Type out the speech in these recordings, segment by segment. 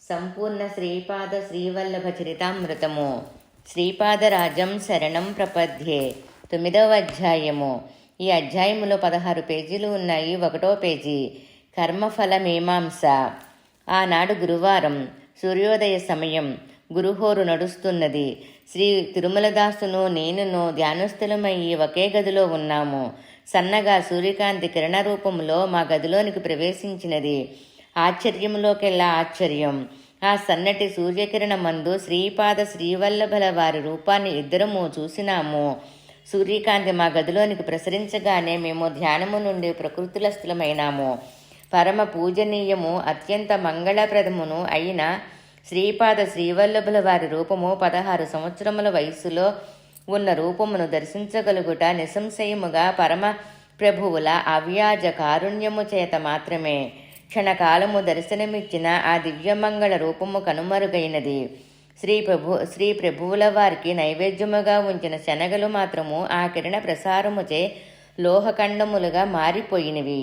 సంపూర్ణ శ్రీపాద శ్రీవల్లభ చరితామృతము. శ్రీపాదరాజం శరణం ప్రపద్యే. 9వ అధ్యాయము. ఈ అధ్యాయములో 16 పేజీలు ఉన్నాయి. 1వ పేజీ కర్మఫల మీమాంస. ఆనాడు గురువారం, సూర్యోదయ సమయం. గురుహోరు నడుస్తున్నది. శ్రీ తిరుమలదాసును నేనును ధ్యానస్థులమయ్యి ఒకే గదిలో ఉన్నాము. సన్నగా సూర్యకాంతి కిరణ రూపంలో మా గదిలోనికి ప్రవేశించినది. ఆశ్చర్యములోకెల్లా ఆశ్చర్యం. ఆ సన్నటి సూర్యకిరణమందు శ్రీపాద శ్రీవల్లభల వారి రూపాన్ని ఇద్దరము చూసినాము. సూర్యకాంతి మా గదిలోనికి ప్రసరించగానే మేము ధ్యానము నుండి ప్రకృతిలస్థులమైనాము. పరమ పూజనీయము అత్యంత మంగళప్రదమును అయిన శ్రీపాద శ్రీవల్లభుల వారి రూపము 16 సంవత్సరముల వయస్సులో ఉన్న రూపమును దర్శించగలుగుట నిస్సంశయముగా పరమ ప్రభువుల అవ్యాజ కారుణ్యము చేత మాత్రమే. క్షణకాలము దర్శనమిచ్చిన ఆ దివ్యమంగళ రూపము కనుమరుగైనది. శ్రీ ప్రభువుల వారికి నైవేద్యముగా ఉంచిన శనగలు మాత్రము ఆ కిరణ ప్రసారముచే లోహఖండములుగా మారిపోయినవి.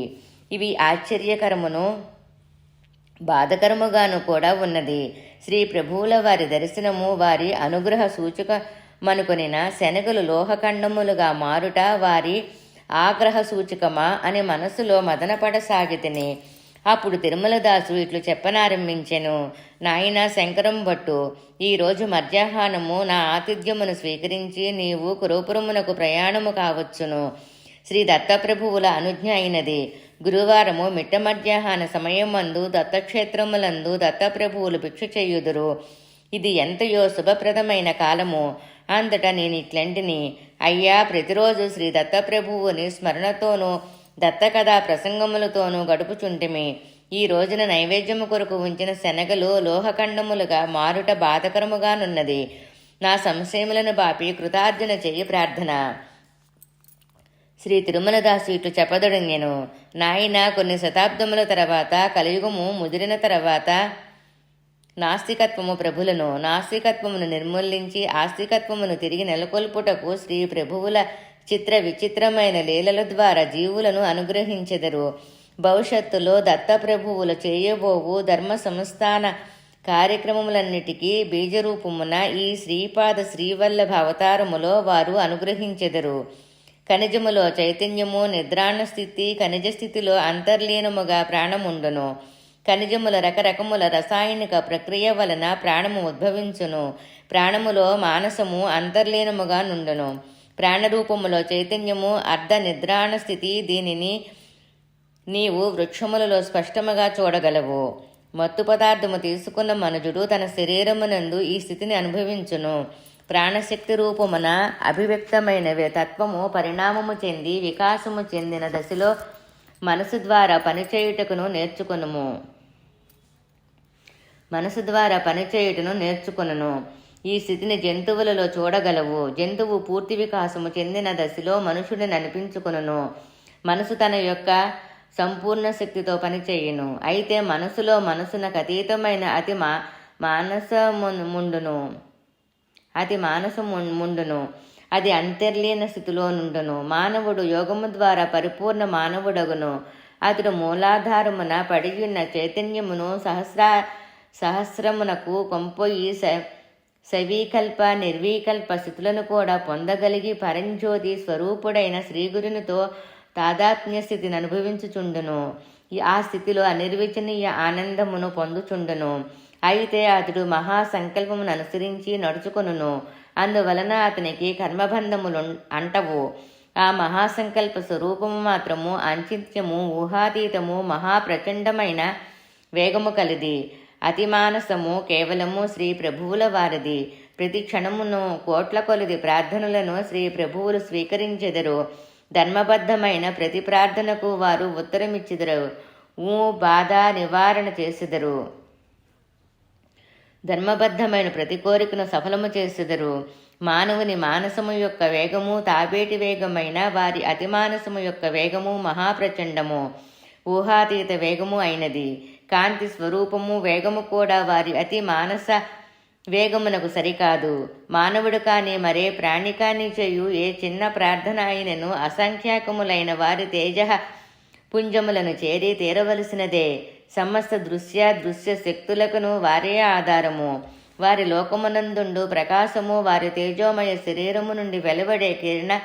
ఇవి ఆశ్చర్యకరమును బాధకరముగాను కూడా ఉన్నది. శ్రీ ప్రభువుల వారి దర్శనము వారి అనుగ్రహ సూచకమనుకొనిన శనగలు లోహఖండములుగా మారుట వారి ఆగ్రహ సూచకమా అని మనసులో మదనపడసాగితిని. అప్పుడు తిరుమలదాసు ఇట్లు చెప్పనారంభించెను. నాయన శంకరం భట్టు, ఈరోజు మధ్యాహ్నము నా ఆతిథ్యమును స్వీకరించి నీవు కురుపురమునకు ప్రయాణము కావచ్చును. శ్రీ దత్తప్రభువుల అనుజ్ఞ అయినది. గురువారము మిట్ట మధ్యాహ్న సమయమందు దత్తక్షేత్రములందు దత్తప్రభువులు భిక్ష చేయుదురు. ఇది ఎంతయో శుభప్రదమైన కాలము. అంతటా నేనిట్లంటిని, అయ్యా, ప్రతిరోజు శ్రీ దత్తప్రభువుని స్మరణతోనూ దత్తకథా ప్రసంగములతోనూ గడుపుచుంటిమి. ఈ రోజున నైవేద్యము కొరకు ఉంచిన శనగలు లోహఖండములుగా మారుట బాధకరముగానున్నది. నా సంశయములను బాపి కృతార్జన చెయ్యి ప్రార్థన. శ్రీ తిరుమలదాసు ఇట్లు చెప్పదొడంగెను. నాయన, కొన్ని శతాబ్దముల తర్వాత, కలియుగము ముదిరిన తర్వాత నాస్తికత్వము ప్రభులను, నాస్తికత్వమును నిర్మూలించి ఆస్తికత్వమును తిరిగి నెలకొల్పుటకు శ్రీ ప్రభువుల చిత్ర విచిత్రమైన లీలల ద్వారా జీవులను అనుగ్రహించెదరు. భవిష్యత్తులో దత్తప్రభువులు చేయబోవు ధర్మ సంస్థాన కార్యక్రమములన్నిటికీ బీజరూపమున ఈ శ్రీపాద శ్రీవల్లభ అవతారములో వారు అనుగ్రహించెదరు. ఖనిజములో చైతన్యము నిద్రాణ స్థితి, ఖనిజ స్థితిలో అంతర్లీనముగా ప్రాణముండును. ఖనిజముల రకరకముల రసాయనిక ప్రక్రియ వలన ప్రాణము ఉద్భవించును. ప్రాణములో మానసము అంతర్లీనముగా నుండును. ప్రాణరూపములో చైతన్యము అర్ధ నిద్రాణ స్థితి. దీనిని నీవు వృక్షములలో స్పష్టముగా చూడగలవు. మత్తు పదార్థము తీసుకున్న మనుజుడు తన శరీరమునందు ఈ స్థితిని అనుభవించును. ప్రాణశక్తి రూపమున అభివ్యక్తమైన తత్వము పరిణామము చెంది వికాసము చెందిన దశలో మనసు ద్వారా పనిచేయుటకును నేర్చుకొనును. ఈ స్థితిని జంతువులలో చూడగలవు. జంతువు పూర్తి వికాసము చెందిన దశలో మనుషుడిని అనిపించుకొనును. మనసు తన యొక్క సంపూర్ణ శక్తితో పనిచేయును. అయితే మనసులో మనసునకు అతీతమైన అతి మానసముండును. అది అంతర్లీన స్థితిలో నుండును. మానవుడు యోగము ద్వారా పరిపూర్ణ మానవుడగును. అతడు మూలాధారమున పడియున్న చైతన్యమును సహస్రమునకు కొంపొయ్యి సవికల్ప నిర్వికల్ప స్థితులను కూడా పొందగలిగి పరంజ్యోతి స్వరూపుడైన శ్రీగురునితో తాదాత్మ్య స్థితిని అనుభవించుచుండును. ఆ స్థితిలో అనిర్వచనీయ ఆనందమును పొందుచుండును. అయితే అతడు మహాసంకల్పమును అనుసరించి నడుచుకొనును. అందువలన అతనికి కర్మబంధములు అంటవు. ఆ మహాసంకల్ప స్వరూపము మాత్రము అంచిత్యము, ఊహాతీతము, మహాప్రచండమైన వేగము కలిది. అతిమానసము కేవలము శ్రీ ప్రభువుల వారిది. ప్రతి క్షణమును కోట్ల కొలది ప్రార్థనలను శ్రీ ప్రభువులు స్వీకరించెదరు. ధర్మబద్ధమైన ప్రతి ప్రార్థనకు వారు ఉత్తరమిచ్చెదరు. బాధ నివారణ చేసెదరు. ధర్మబద్ధమైన ప్రతి కోరికను సఫలము చేసెదరు. మానవుని మానసము యొక్క వేగము తాబేటి వేగమైన వారి అతిమానసము యొక్క వేగము మహాప్రచండము, ఊహాతీత వేగము అయినది. కాంతి స్వరూపము వేగము కూడా వారి అతి మానస వేగమునకు సరికాదు. మానవుడు కానీ మరే ప్రాణి కానీ చేయు ఏ చిన్న ప్రార్థన అయినను అసంఖ్యాకములైన వారి తేజ పుంజములను చేరి తీరవలసినదే. సమస్త దృశ్య శక్తులకును వారే ఆధారము. వారి లోకమునందుండు ప్రకాశము వారి తేజోమయ శరీరము నుండి వెలువడే కిరణ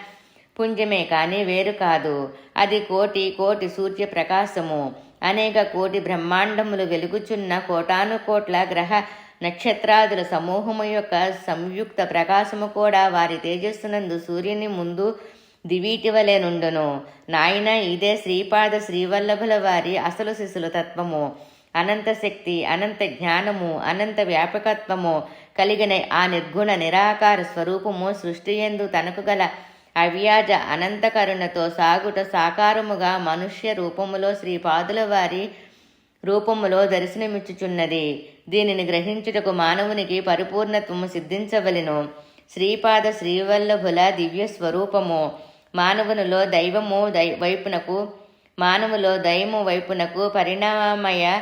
పుంజమే కానీ వేరు కాదు. అది కోటి కోటి సూర్య ప్రకాశము. అనేక కోటి బ్రహ్మాండములు వెలుగుచున్న కోటానుకోట్ల గ్రహ నక్షత్రాదుల సమూహము యొక్క సంయుక్త ప్రకాశము కూడా వారి తేజస్సునందు సూర్యుని ముందు దివీటి వలె నుండును. నాయన, ఇదే శ్రీపాద శ్రీవల్లభుల వారి అసలు శిశుల తత్వము. అనంత శక్తి, అనంత జ్ఞానము, అనంత వ్యాపకత్వము కలిగిన ఆ నిర్గుణ నిరాకార స్వరూపము సృష్టియందు తనకు గల అవ్యాజ అనంత కరుణతో సాగుట సాకారముగా మనుష్య రూపములో శ్రీపాదుల వారి రూపములో దర్శనమిచ్చుచున్నది. దీనిని గ్రహించుటకు మానవునికి పరిపూర్ణత్వము సిద్ధించవలెను. శ్రీపాద శ్రీవల్లభుల దివ్య స్వరూపము మానవునిలో దైవము వైపునకు పరిణామయ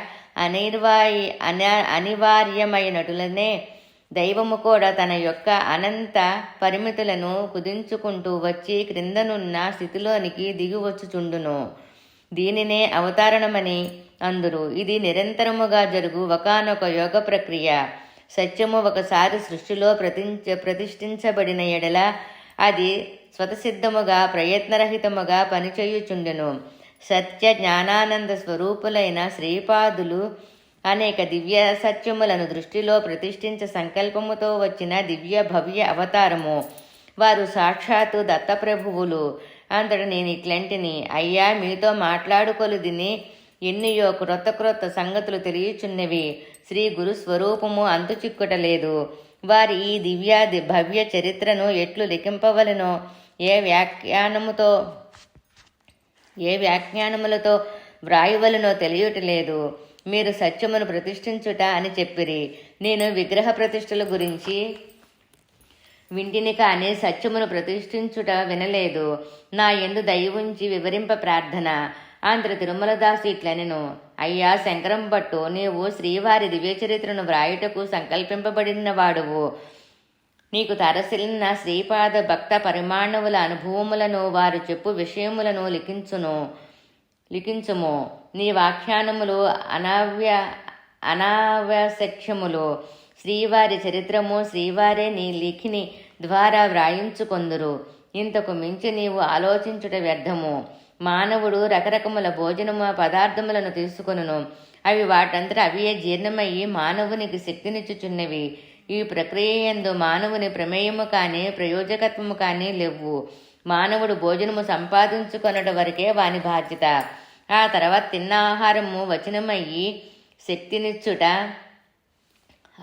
అనివార్యమైనటులనే దైవము కూడా తన యొక్క అనంత పరిమితులను కుదించుకుంటూ వచ్చి క్రిందనున్న స్థితిలోనికి దిగివచ్చుచుండును. దీనినే అవతారణమని అందురు. ఇది నిరంతరముగా జరుగు ఒకానొక యోగ ప్రక్రియ. సత్యము ఒకసారి సృష్టిలో ప్రతిష్ఠించబడిన ఎడల అది స్వతసిద్ధముగా ప్రయత్నరహితముగా పనిచేయుచుండెను. సత్య జ్ఞానానంద స్వరూపులైన శ్రీపాదులు అనేక దివ్య సత్యములను దృష్టిలో ప్రతిష్ఠించ సంకల్పముతో వచ్చిన దివ్య భవ్య అవతారము. వారు సాక్షాత్తు దత్తప్రభువులు. అంతటి నేను ఇట్లాంటిని, అయ్యా, మీతో మాట్లాడుకొలుదిని ఎన్నియో క్రొత్త సంగతులు తెలియచున్నవి. శ్రీ గురు స్వరూపము అంతు చిక్కుటలేదు. వారి ఈ భవ్య చరిత్రను ఎట్లు లిఖింపవలనో ఏ వ్యాఖ్యానములతో వ్రాయవలనో తెలియటలేదు. మీరు సత్యమును ప్రతిష్ఠించుట అని చెప్పిరి. నేను విగ్రహ ప్రతిష్ఠల గురించి వింటిని కానీ సత్యమును ప్రతిష్ఠించుట వినలేదు. నా యందు దయ ఉంచి వివరింప ప్రార్థన. ఆంధ్ర తిరుమలదాసు ఇట్లనెను, అయ్యా శంకరం భట్టు, నీవు శ్రీవారి దివ్యచరిత్రను వ్రాయుటకు సంకల్పింపబడిన వాడువు. నీకు తరసిలిన శ్రీపాద భక్త పరిమాణముల అనుభవములను వారు చెప్పు విషయములను లిఖించుము. నీ వ్యాఖ్యానములు అనావశ్యములు. శ్రీవారి చరిత్రము శ్రీవారే నీ లిఖిని ద్వారా వ్రాయించుకొందురు. ఇంతకు మించి నీవు ఆలోచించుట వ్యర్థము. మానవుడు రకరకముల భోజనము పదార్థములను తీసుకొనును. అవి వాటంతట అవియే జీర్ణమయ్యి మానవునికి శక్తినిచ్చుచున్నవి. ఈ ప్రక్రియ యందు మానవుని ప్రమేయము కానీ ప్రయోజకత్వము కానీ లేవు. మానవుడు భోజనము సంపాదించుకొనట వరకే వాని బాధ్యత. ఆ తర్వాత తిన్న ఆహారము వచనమయ్యి శక్తినిచ్చుట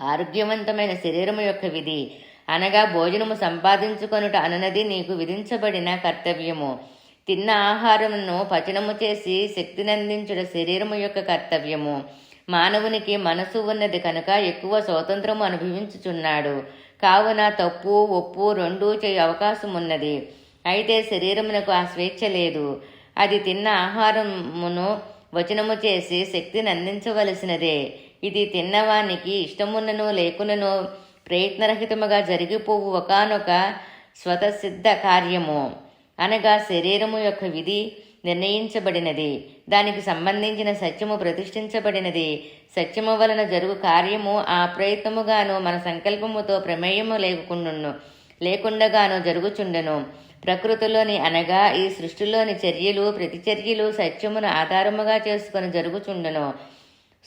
ఆరోగ్యవంతమైన శరీరము యొక్క విధి. అనగా భోజనము సంపాదించుకొనుట అనునది నీకు విధించబడిన కర్తవ్యము. తిన్న ఆహారమును పచనము చేసి శక్తినందించుట శరీరము యొక్క కర్తవ్యము. మానవునికి మనసు ఉన్నది కనుక ఎక్కువ స్వాతంత్రము అనుభవించుచున్నాడు. కావున తప్పు ఒప్పు రెండూ చేయ అవకాశం ఉన్నది. అయితే శరీరమునకు ఆ స్వేచ్ఛ లేదు. అది తిన్న ఆహారమును వచనము చేసి శక్తిని అందించవలసినదే. ఇది తిన్నవానికి ఇష్టమున్నను లేకునను ప్రయత్నరహితముగా జరిగిపోవు ఒకానొక స్వతసిద్ధ కార్యము. అనగా శరీరము యొక్క విధి నిర్ణయించబడినది. దానికి సంబంధించిన సత్యము ప్రతిష్ఠించబడినది. సత్యము వలన జరుగు కార్యము ఆ ప్రయత్నముగాను మన సంకల్పముతో ప్రమేయము లేకుండగాను జరుగుచుండెను. ప్రకృతిలోని అనగా ఈ సృష్టిలోని చర్యలు ప్రతిచర్యలు సత్యమును ఆధారముగా చేసుకుని జరుగుచుండెను.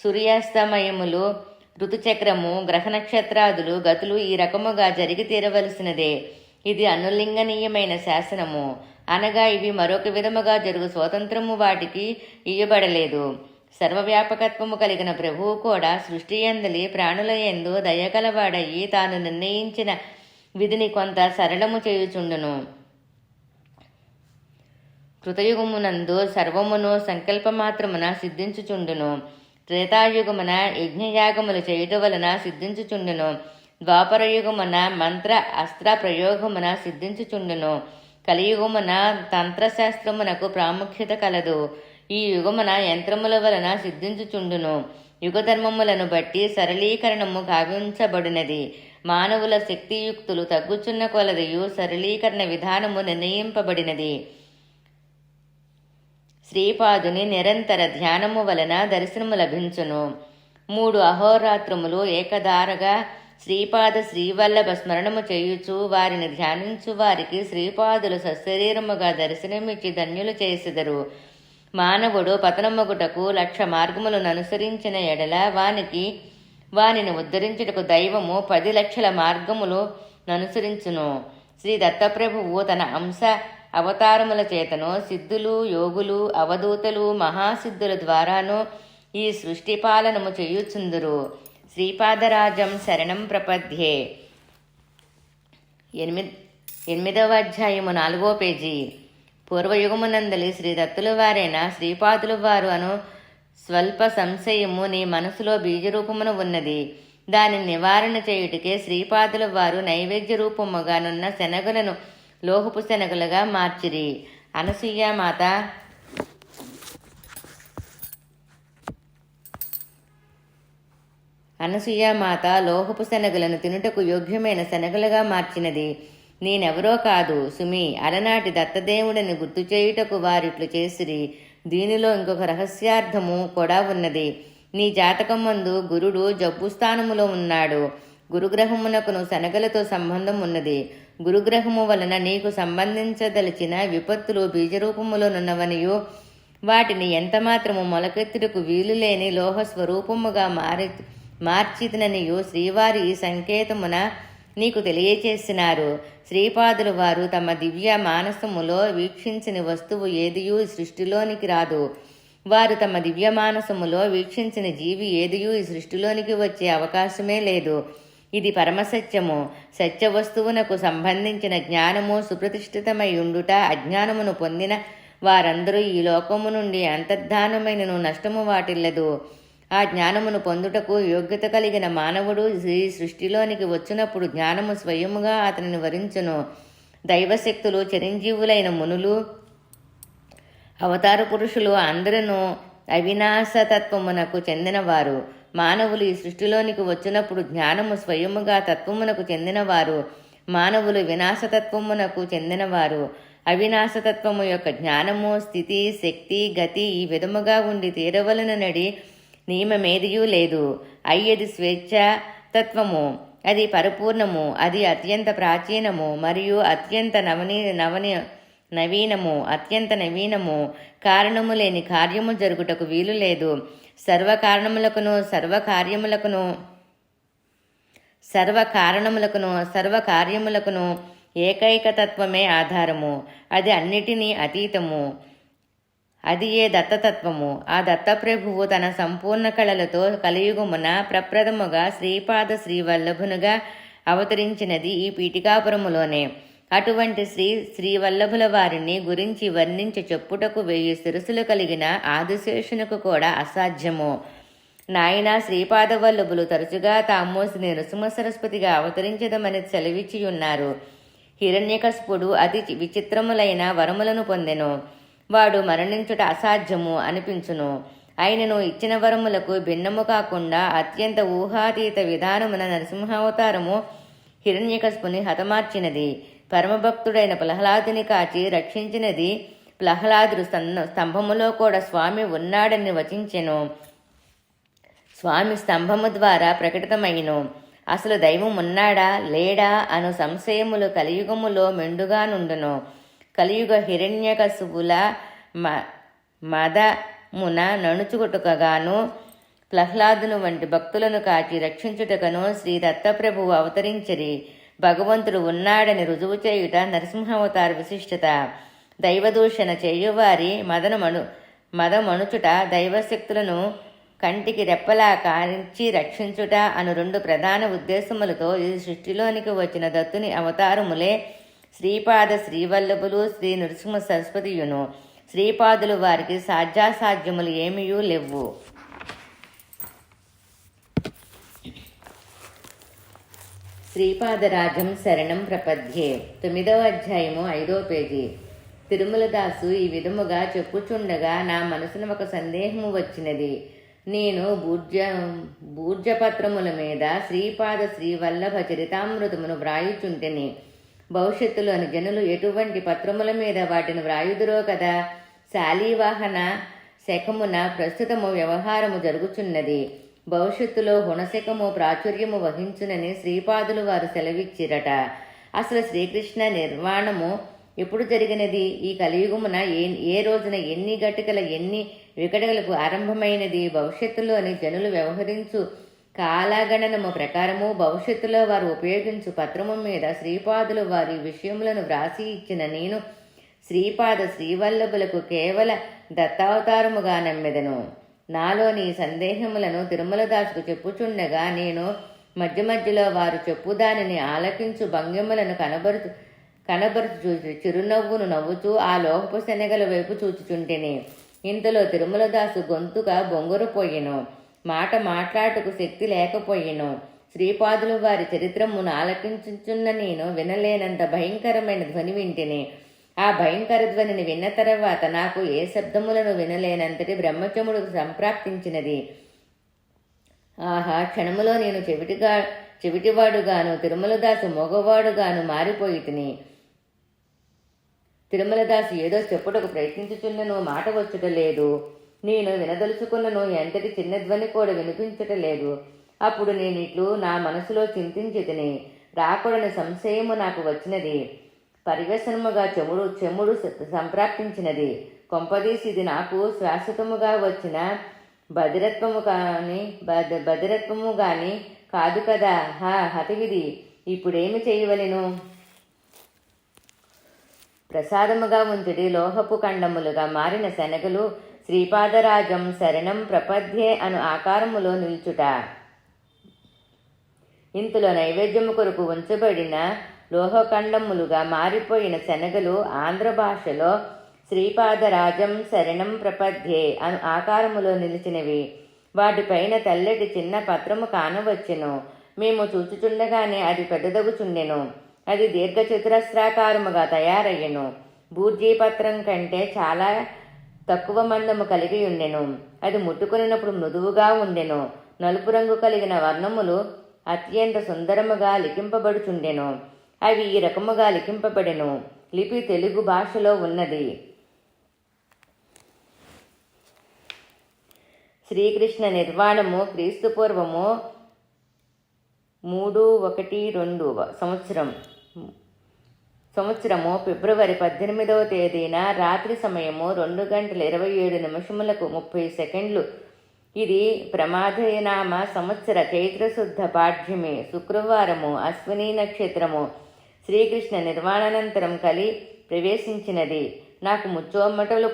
సూర్యాస్తమయములు, ఋతుచక్రము, గ్రహ నక్షత్రాదులు గతులు ఈ రకముగా జరిగి తీరవలసినదే. ఇది అనులింగనీయమైన శాసనము. అనగా ఇవి మరొక విధముగా జరుగు స్వాతంత్రము వాటికి ఇయ్యబడలేదు. సర్వవ్యాపకత్వము కలిగిన ప్రభువు కూడా సృష్టి యందలి ప్రాణుల యందు దయగలవాడయ్యి తాను నిర్ణయించిన విధిని కొంత సరళము చేయుచుండును. కృతయుగమునందు సర్వమును సంకల్పమాత్రమున సిద్ధించుచుండును. త్రేతాయుగమున యజ్ఞయాగములు చేయుట వలన సిద్ధించుచుండును. ద్వాపరయుగమున మంత్ర అస్త్ర ప్రయోగమున సిద్ధించుచుండును. కలియుగమున తంత్రశాస్త్రమునకు ప్రాముఖ్యత కలదు. ఈ యుగమున యంత్రముల వలన సిద్ధించుచుండును. యుగధర్మములను బట్టి సరళీకరణము గావించబడినది. మానవుల శక్తియుక్తులు తగ్గుచున్న కొలదియు సరళీకరణ విధానము నిర్ణయింపబడినది. శ్రీపాదుని నిరంతర ధ్యానము వలన దర్శనము లభించును. 3 అహోరాత్రములు ఏకధారగా శ్రీపాద శ్రీవల్లభ స్మరణము చేయుచు వారిని ధ్యానించు వారికి శ్రీపాదులు సశరీరముగా దర్శనమిచ్చి ధన్యులు చేసెదరు. మానవుడు పతనమగుటకు 1,00,000 మార్గములను అనుసరించిన ఎడల వానిని ఉద్ధరించుటకు దైవము 10,00,000 మార్గములు ననుసరించును. శ్రీ దత్తప్రభువు తన అంశ అవతారముల చేతను సిద్ధులు, యోగులు, అవధూతలు, మహాసిద్ధుల ద్వారాను ఈ సృష్టి పాలనము చేయుచుందురు. శ్రీపాదరాజం శరణం ప్రపద్యే. 8వ అధ్యాయము 4వ పేజీ. పూర్వయుగమునందలి శ్రీ దత్తుల వారైన శ్రీపాదుల వారు అను స్వల్ప సంశయము నీ మనసులో బీజరూపమున ఉన్నది. దానిని నివారణ చేయుటికే శ్రీపాదుల వారు నైవేద్య రూపముగానున్న శనగలను లోహపు శనగలుగా మార్చిరి. అనసూయామాత లోహపు శనగలను తినుటకు యోగ్యమైన శనగలుగా మార్చినది నేనెవరో కాదు సుమి. అలనాటి దత్తదేవుడని గుర్తు చేయుటకు వారిట్లు చేసిరి. దీనిలో ఇంకొక రహస్యార్థము కూడా ఉన్నది. నీ జాతకం మందు గురుడు జబ్బు స్థానములో ఉన్నాడు. గురుగ్రహమునకును శనగలతో సంబంధం ఉన్నది. గురుగ్రహము వలన నీకు సంబంధించదలిచిన విపత్తులు బీజరూపములోనున్నవనియు వాటిని ఎంతమాత్రము మొలకెత్తుటకు వీలులేని లోహ స్వరూపముగా మార్చితననియు శ్రీవారి ఈ సంకేతమున నీకు తెలియచేసినారు. శ్రీపాదులు వారు తమ దివ్య మానసములో వీక్షించిన వస్తువు ఏదియూ ఈ సృష్టిలోనికి రాదు. వారు తమ దివ్య మానసములో వీక్షించిన జీవి ఏదియూ ఈ సృష్టిలోనికి వచ్చే అవకాశమే లేదు. ఇది పరమసత్యము. సత్య వస్తువునకు సంబంధించిన జ్ఞానము సుప్రతిష్ఠితమై ఉండుట అజ్ఞానమును పొందిన వారందరూ ఈ లోకము నుండి అంతర్ధానమైనను నష్టము వాటిల్లదు. ఆ జ్ఞానమును పొందుటకు యోగ్యత కలిగిన మానవుడు ఈ సృష్టిలోనికి వచ్చినప్పుడు జ్ఞానము స్వయముగా అతనిని వరించును. దైవశక్తులు, చిరంజీవులైన మునులు, అవతార పురుషులు అందరూ అవినాశతత్వమునకు చెందినవారు. మానవులు ఈ సృష్టిలోనికి వచ్చినప్పుడు జ్ఞానము స్వయముగా తత్వమునకు చెందినవారు. మానవులు వినాశతత్వమునకు చెందినవారు. అవినాశతత్వము యొక్క జ్ఞానము, స్థితి, శక్తి, గతి ఈ విధముగా ఉండి తీరవలననడి నియమమేదియూ లేదు. అయ్యది స్వేచ్ఛ తత్వము. అది పరిపూర్ణము. అది అత్యంత ప్రాచీనము మరియు అత్యంత నవీనము. అత్యంత నవీనము. కారణము లేని కార్యము జరుగుటకు వీలు లేదు. సర్వకారణములకును ఏకైక తత్వమే ఆధారము. అది అన్నిటినీ అతీతము. అది ఏ దత్తతత్వము. ఆ దత్తప్రభువు తన సంపూర్ణ కళలతో కలియుగమున ప్రప్రథముగా శ్రీపాద శ్రీవల్లభునుగా అవతరించినది ఈ పీఠికాపురములోనే. అటువంటి శ్రీవల్లభుల వారిని గురించి వర్ణించి చెప్పుటకు 1000 శిరసులు కలిగిన ఆదిశేషునకు కూడా అసాధ్యము. నాయన శ్రీపాదవల్లభులు తరచుగా తాము శ్రీ నృసింహ సరస్వతిగా అవతరించదమని సెలవిచ్చియున్నారు. హిరణ్యకశిపుడు అతి విచిత్రములైన వరములను పొందెను. వాడు మరణించుట అసాధ్యము అనిపించును. ఆయనను ఇచ్చిన వరములకు భిన్నము కాకుండా అత్యంత ఊహాతీత విధానమున నరసింహావతారము హిరణ్యకశిపుని హతమార్చినది. పరమభక్తుడైన ప్రహ్లాదుని కాచి రక్షించినది. ప్రహ్లాదుడు స్తంభములో కూడా స్వామి ఉన్నాడని వచించెను. స్వామి స్తంభము ద్వారా ప్రకటితమైను. అసలు దైవం ఉన్నాడా లేడా అను సంశయములు కలియుగములో మెండుగా నుండును. కలియుగ హిరణ్యకశిపుల మదమున నణుచుకుటగాను ప్రహ్లాదును వంటి భక్తులను కాచి రక్షించుటకను శ్రీ దత్తప్రభువు అవతరించిరి. భగవంతుడు ఉన్నాడని రుజువు చేయుట నరసింహావతార విశిష్టత. దైవదూషణ చేయువారి మదమణుచుట, దైవశక్తులను కంటికి రెప్పలా కాంచి రక్షించుట అను 2 ప్రధాన ఉద్దేశములతో ఈ సృష్టిలోనికి వచ్చిన దత్తుని అవతారములే శ్రీపాద శ్రీవల్లభులు, శ్రీ నృసింహ సరస్వతియును. శ్రీపాదులు వారికి సాధ్యాసాధ్యములు ఏమీయూ లేవు. శ్రీపాదరాజం శరణం ప్రపద్యే. 9వ అధ్యాయము 5వ పేజీ. తిరుమలదాసు ఈ విధముగా చెప్పుచుండగా నా మనసున ఒక సందేహము వచ్చినది. నేను బూర్జపత్రముల మీద శ్రీపాద శ్రీవల్లభ చరితామృతమును వ్రాయుచుంటిని. భవిష్యత్తులోని జనులు ఎటువంటి పత్రముల మీద వాటిని వ్రాయుదురో కదా. శాలీవాహన శకమున ప్రస్తుతము వ్యవహారము జరుగుచున్నది. భవిష్యత్తులో హుణశకము ప్రాచుర్యము వహించునని శ్రీపాదులు వారు సెలవిచ్చిరట. అసలు శ్రీకృష్ణ నిర్వాణము ఎప్పుడు జరిగినది? ఈ కలియుగమున ఏ రోజున ఎన్ని ఘటికల ఎన్ని వికటకలకు ఆరంభమైనది? భవిష్యత్తులోని జనులు వ్యవహరించు కాలగణనము ప్రకారము భవిష్యత్తులో వారు ఉపయోగించు పత్రము మీద శ్రీపాదులు వారి విషయములను వ్రాసి ఇచ్చిన నేను శ్రీపాద శ్రీవల్లభులకు కేవల దత్తావతారముగా నమ్మెదను. నాలోని సందేహములను తిరుమలదాసుకు చెప్పుచుండగా నేను మధ్య మధ్యలో వారు చెప్పు దానిని ఆలకించు భంగిమలను కనబరుచు చిరునవ్వును నవ్వుతూ ఆ లోహపు శనగల వైపు చూచుచుంటేనే ఇంతలో తిరుమలదాసు గొంతుగా బొంగురపోయెను. మాట మాట్లాడుటకు శక్తి లేకపోయెను. శ్రీపాదులు వారి చరిత్రమును ఆలకించుచున్న నేను వినలేనంత భయంకరమైన ధ్వని వింటిని. ఆ భయంకర ధ్వనిని విన్న తర్వాత నాకు ఏ శబ్దములను వినలేనంతటి బ్రహ్మచముడు సంప్రాప్తించినది. ఆహా, క్షణములో నేను చెవిటివాడుగాను తిరుమలదాసు మగవాడుగాను మారిపోయితిని. తిరుమలదాసు ఏదో చెప్పుటకు ప్రయత్నించుచున్నను మాట వచ్చుటలేదు. నేను వినదలుచుకున్నను ఎంతటి చిన్న ధ్వని కూడా వినిపించటలేదు. అప్పుడు నేనిట్లు నా మనసులో చింతించితిని. రాకూడని సంశయము నాకు వచ్చినది. పరివ్యసనముగా చెముడు సంప్రాప్తించినది. కొంపదీసి ఇది నాకు శాశ్వతముగా వచ్చిన బధిరత్వము గాని కాదు కదా. హతవిధి, ఇప్పుడేమి చేయవలెను? ప్రసాదముగా ఉంచుడి లోహపు ఖండములుగా మారిన శనగలు శ్రీపాదరాజం శరణం ప్రపద్యే అను ఆకారములో నిల్చుట. ఇంతలో నైవేద్యము కొరకు ఉంచబడిన లోహఖండములుగా మారిపోయిన శనగలు ఆంధ్ర భాషలో శ్రీపాదరాజం శరణం ప్రపద్యే అను ఆకారములో నిలిచినవి. వాటిపైన తెల్లటి చిన్న పత్రము కానవచ్చెను. మేము చూచుచుండగానే అది పెద్దదగుచుండెను. అది దీర్ఘచతురస్రాకారముగా తయారయ్యెను. బూర్జీ పత్రం కంటే చాలా తక్కువ మందము కలిగి ఉండెను. అది ముట్టుకున్నప్పుడు మృదువుగా ఉండెను. నలుపు రంగు కలిగిన వర్ణములు అత్యంత సుందరముగా లిఖింపబడుచుండెను. అవి ఈ రకముగా లిఖింపబడెను. లిపి తెలుగు భాషలో ఉన్నది. శ్రీకృష్ణ నిర్వాణము క్రీస్తుపూర్వము 312 సంవత్సరము ఫిబ్రవరి 18వ తేదీన రాత్రి సమయము 2:27 ఇది ప్రమాదయనామ సంవత్సర చైత్రశుద్ధ పాఠ్యమి శుక్రవారము శుక్రవారము నక్షత్రము. శ్రీకృష్ణ నిర్వాణానంతరం కలి ప్రవేశించినది. నాకు ముచ్చమటలు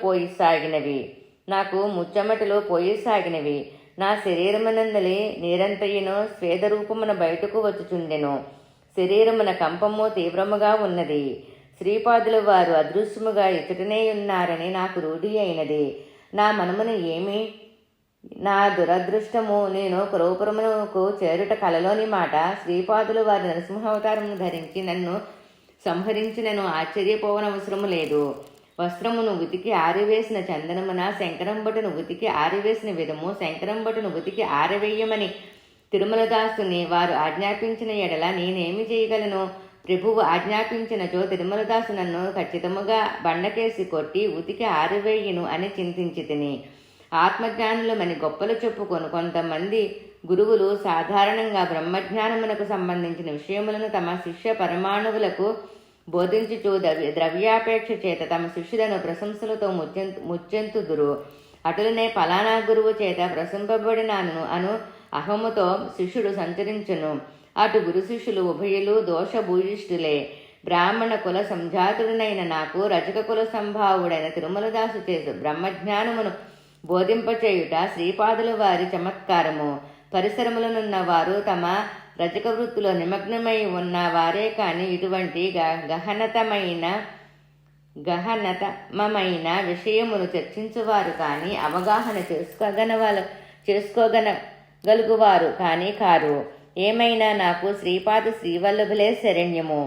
పోయిసాగినవి. నా శరీరమునందలి నీరంతయును స్వేదరూపమున బయటకు వచ్చుచుండెను. శరీరమున కంపము తీవ్రముగా ఉన్నది. శ్రీపాదుల వారు అదృశ్యముగా ఇచ్చటనే ఉన్నారని నాకు రూఢి అయినది. నా మనమున ఏమి నా దురదృష్టము, నేను కురవపురమునకు చేరుట కలలోని మాట. శ్రీపాదుల వారి నరసింహావతారమును ధరించి నన్ను సంహరించినను ఆశ్చర్యపోవనవసరము లేదు. వస్త్రమును ఉతికి ఆరివేసిన చందనమున శంకరంబటును ఉతికి ఆరివేసిన విధము శంకరంబటును ఉతికి ఆరవేయమని తిరుమలదాసుని వారు ఆజ్ఞాపించిన ఎడల నేనేమి చేయగలను? ప్రభువు ఆజ్ఞాపించినచో తిరుమలదాసు నన్ను ఖచ్చితముగా బండకేసి కొట్టి ఉతికి ఆరివేయును అని చింతించి తిని. ఆత్మజ్ఞానులమని గొప్పలు చెప్పుకొని కొంతమంది గురువులు సాధారణంగా బ్రహ్మజ్ఞానమునకు సంబంధించిన విషయములను తమ శిష్య పరమాణువులకు బోధించుచు ద్రవ్యాపేక్ష చేత తమ శిష్యులను ప్రశంసలతో ముచ్చెంతుదురు. అటులనే ఫలానా గురువు చేత ప్రశంపబడినాను అను అహముతో శిష్యుడు సంచరించును. అటు గురు శిష్యులు ఉభయులు దోషభూయిష్ఠులే. బ్రాహ్మణ కుల సంజాతుడనైన నాకు రజక కుల సంభావుడైన తిరుమలదాసు చేసు బ్రహ్మజ్ఞానమును బోధింపచేయుట శ్రీపాదుల వారి చమత్కారము. పరిసరములనున్న వారు తమ రజక వృత్తిలో నిమగ్నమై ఉన్న వారే కాని ఇటువంటి గహనతమైన విషయమును చర్చించువారు కానీ అవగాహన చేసుకోగలుగువారు కానీ కారు. ఏమైనా నాకు శ్రీపాద శ్రీవల్లభులే శరణ్యము.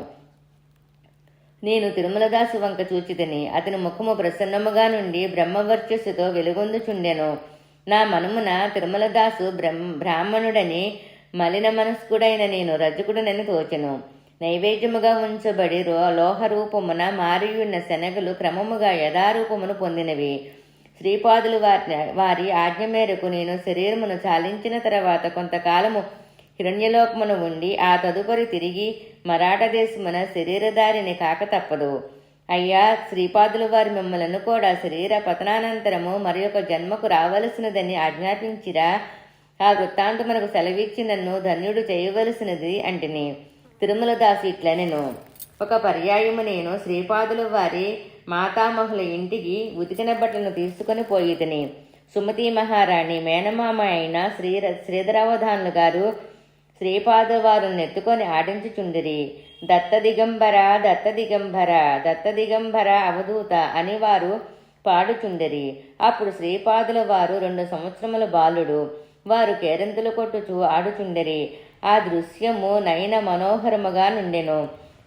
నేను తిరుమలదాసు వంక చూచితిని. అతని ముఖము ప్రసన్నముగా నుండి బ్రహ్మవర్చస్సుతో వెలుగొందుచుండెను. నా మనమున తిరుమలదాసు బ్రాహ్మణుడని మలిన మనస్కుడైన నేను రజకుడనని తోచెను. నైవేద్యముగా ఉంచబడి లోహరూపమున మారియున్న శనగలు క్రమముగా యథారూపమును పొందినవి. శ్రీపాదులు వారి ఆజ్ఞ మేరకు నేను శరీరమును చాలించిన తర్వాత కొంతకాలము హిరణ్యలోకమును ఉండి ఆ తదుపరి తిరిగి మరాఠదేశమున శరీరధారిని కాక తప్పదు. అయ్యా, శ్రీపాదులు వారి మిమ్మలను కూడా శరీర పతనానంతరము మరి ఒక జన్మకు రావలసినదని ఆజ్ఞాపించిరా. ఆ వృత్తాంతమునకు సెలవిచ్చి నన్ను ధన్యుడు చేయవలసినది అంటిని. తిరుమల దాసు ఇట్లనెను. ఒక పర్యాయము నేను శ్రీపాదుల వారి మాతామహుల ఇంటికి ఉతికిన బట్టలను తీసుకుని పోయితిని. సుమతి మహారాణి మేనమామ అయిన శ్రీధరావధానులు గారు శ్రీపాదుల వారు నెత్తుకొని ఆడించుచుండిరి. దత్త దిగంబర దత్త దిగంబర దత్త దిగంబర అవధూత అని వారు పాడుచుండిరి. అప్పుడు శ్రీపాదుల వారు 2 సంవత్సరముల బాలుడు. వారు కేరింతలు కొట్టుచూ ఆడుచుండిరి. ఆ దృశ్యము నయన మనోహరముగా నుండెను.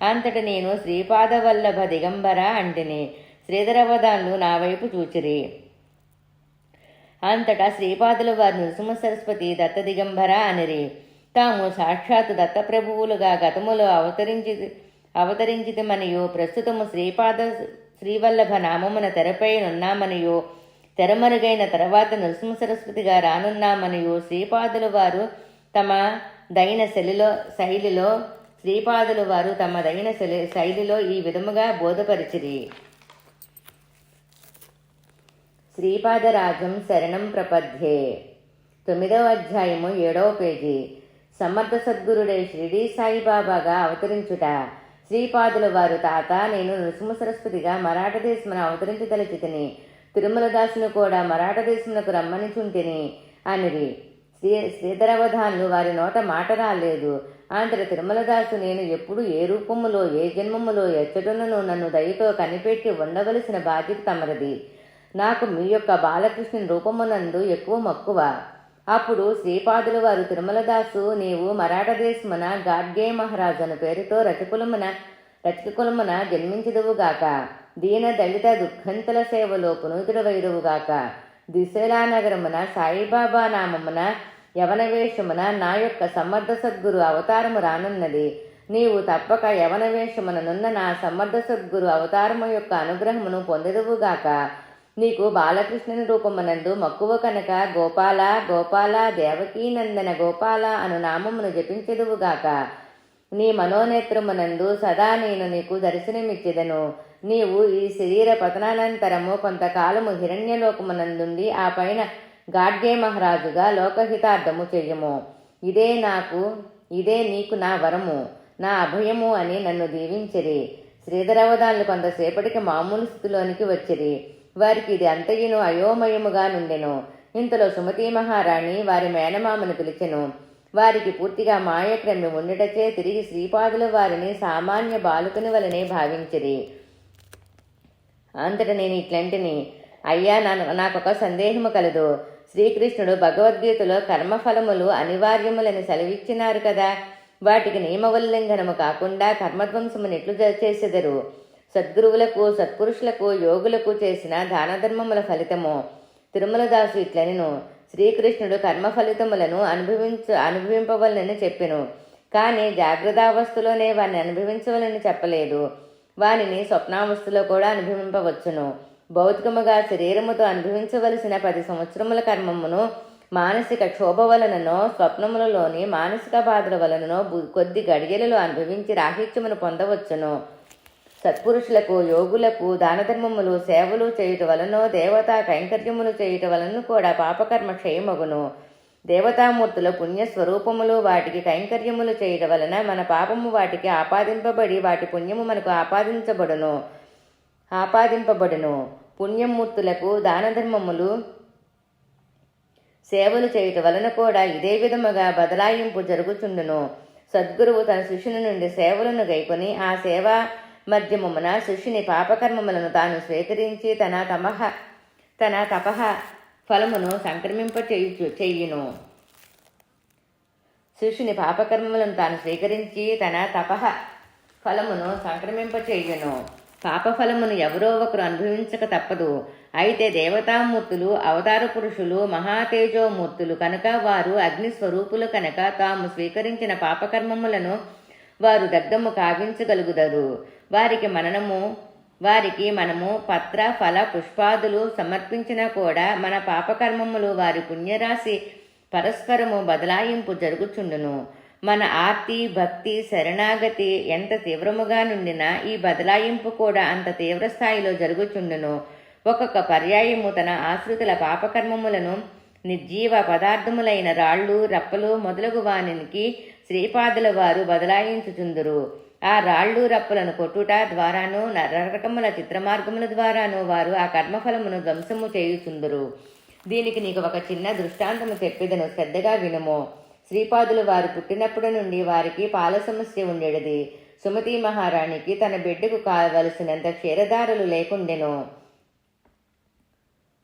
అంతట నేను శ్రీపాద వల్లభ దిగంబర అంటిని. శ్రీధరవధానులు నా వైపు చూచిరి. అంతటా శ్రీపాదుల వారు నృసింహ సరస్వతి దత్త దిగంబర అనిరి. తాము సాక్షాత్ దత్తప్రభువులుగా గతములో అవతరించితమనియో ప్రస్తుతము శ్రీవల్లభ నామమున తెరపై నున్నామనియో తెరమరుగైన తర్వాత నృసింహ సరస్వతిగా రానున్నామనియో శ్రీపాదుల వారు తమ దైన శైలిలో ఈ విధముగా బోధపరిచిరి. శ్రీపాదరాజం శరణం ప్రపద్యే. 9వ అధ్యాయము 7వ పేజీ. సమర్థ సద్గురుడై షిరిడీ సాయిబాబాగా అవతరించుట. శ్రీపాదుల వారు తాత, నేను నృసింహ సరస్వతిగా మరాఠదేశమున అవతరించదలచితిని. తిరుమల దాసును కూడా మరాఠదేశమునకు రమ్మనిచుంటిని అనిరి. శ్రీధరవధానులు వారి నోట మాట రాలేదు. అంతటి తిరుమలదాసు, నేను ఎప్పుడు ఏ రూపములో ఏ జన్మములో ఎచ్చటను నన్ను దయతో కనిపెట్టి ఉండవలసిన బాధ్యత తమరిది. నాకు మీ యొక్క బాలకృష్ణుని రూపమునందు ఎక్కువ మక్కువ. అప్పుడు శ్రీపాదుల వారు తిరుమలదాసు, నీవు మరాఠదేశమున గాడ్గే మహారాజు అను పేరుతో రచకులమున జన్మించదువుగాక. దీన దళిత దుఃఖంతుల సేవలో పునీతుడవైదువుగాక. దిశలా నగరమున సాయిబాబా నామమున యవనవేషమున నా యొక్క సమర్థ సద్గురు అవతారము రానున్నది. నీవు తప్పక యవనవేషముననున్న నా సమర్థ సద్గురు అవతారము యొక్క అనుగ్రహమును పొందెదువుగాక. నీకు బాలకృష్ణుని రూపమునందు మక్కువ కనుక గోపాల గోపాల దేవకీనందన గోపాల అను నామమును జపించెదువుగాక. నీ మనోనేత్రమునందు సదా నేను నీకు దర్శనమిచ్చెదను. నీవు ఈ శరీర పతనానంతరము కొంతకాలము హిరణ్యలోకమునందుండి ఆ పైన గాడ్గే మహారాజుగా లోకహితార్థము చెయ్యము. ఇదే నీకు నా వరము, నా అభయము అని నన్ను దీవించిరి. శ్రీధరవధానులు కొంతసేపటికి మామూలు స్థితిలోనికి వచ్చిరి. వారికి ఇది అంతయును అయోమయముగా నుండెను. ఇంతలో సుమతి మహారాణి వారి మేనమామను పిలిచెను. వారికి పూర్తిగా మాయ క్రమి ఉండుటచే తిరిగి శ్రీపాదుల వారిని సామాన్య బాలుకుని వలనే భావించిరి. అంతట నేను ఇట్లంటిని, అయ్యా, నాకొక సందేహము కలదు. శ్రీకృష్ణుడు భగవద్గీతలో కర్మఫలములు అనివార్యములని సెలవిచ్చినారు కదా. వాటికి నియమోల్లంఘనము కాకుండా కర్మధ్వంసమును ఎట్లు చేసెదరు? సద్గురువులకు సత్పురుషులకు యోగులకు చేసిన దాన ధర్మముల ఫలితము. తిరుమలదాసు ఇట్లనెను, శ్రీకృష్ణుడు కర్మ ఫలితములను అనుభవింపవలనని చెప్పెను. కానీ జాగ్రత్తావస్థలోనే వారిని అనుభవించవలని చెప్పలేదు. వానిని స్వప్నావస్థలో కూడా అనుభవింపవచ్చును. భౌతికముగా శరీరముతో అనుభవించవలసిన 10 సంవత్సరముల కర్మమును మానసిక క్షోభ వలననో స్వప్నములలోని మానసిక బాధల వలననో కొద్ది గడియలలో అనుభవించి రాహిత్యమును పొందవచ్చును. సత్పురుషులకు యోగులకు దానధర్మములు సేవలు చేయుట వలనో దేవతా కైంకర్యములు చేయుట వలన కూడా పాపకర్మ క్షయమగును. దేవతామూర్తుల పుణ్యస్వరూపములు వాటికి కైంకర్యములు చేయుట వలన మన పాపము వాటికి ఆపాదింపబడి వాటి పుణ్యము మనకు ఆపాదింపబడును. పుణ్యమూర్తులకు దానధర్మములు సేవలు చేయుట వలన కూడా ఇదే విధముగా బదలాయింపు జరుగుచుండును. సద్గురువు తన శిష్యుని నుండి సేవలను గైకొని ఆ సేవా మధ్యమున శిష్యుని పాపకర్మములను తాను స్వీకరించి తన తపః ఫలమును చెయ్యును. శిష్యుని పాపకర్మములను తాను స్వీకరించి తన తపః ఫలమును సంక్రమింపచేయును. పాపఫలమును ఎవరో ఒకరు అనుభవించక తప్పదు. అయితే దేవతామూర్తులు అవతార పురుషులు మహాతేజోమూర్తులు కనుక వారు అగ్నిస్వరూపులు కనుక తాము స్వీకరించిన పాపకర్మములను వారు దగ్ధము కావించగలుగుదరు. వారికి మనము పత్ర ఫల పుష్పాదులు సమర్పించినా కూడా మన పాపకర్మములు వారి పుణ్యరాశి పరస్పరము బదలాయింపు జరుగుచుండును. మన ఆర్తి భక్తి శరణాగతి ఎంత తీవ్రముగా నుండినా ఈ బదలాయింపు కూడా అంత తీవ్ర స్థాయిలో జరుగుచుండును. ఒక్కొక్క పర్యాయము తన ఆశ్రితుల పాపకర్మములను నిర్జీవ పదార్థములైన రాళ్ళు రప్పలు మొదలగు వానికి శ్రీపాదుల వారు బదలాయించుచుందురు. ఆ రాళ్ళు రప్పలను కొట్టుట ద్వారాను నరకముల చిత్రమార్గముల ద్వారాను వారు ఆ కర్మఫలమును ధ్వంసము చేయుచుందురు. దీనికి నీకు ఒక చిన్న దృష్టాంతము చెప్పేదను, శ్రద్ధగా వినుము. శ్రీపాదులు వారు పుట్టినప్పటి నుండి వారికి పాల సమస్య ఉండేది. సుమతి మహారాణికి తన బిడ్డకు కావలసినంత క్షీరదారులు లేకుండెను.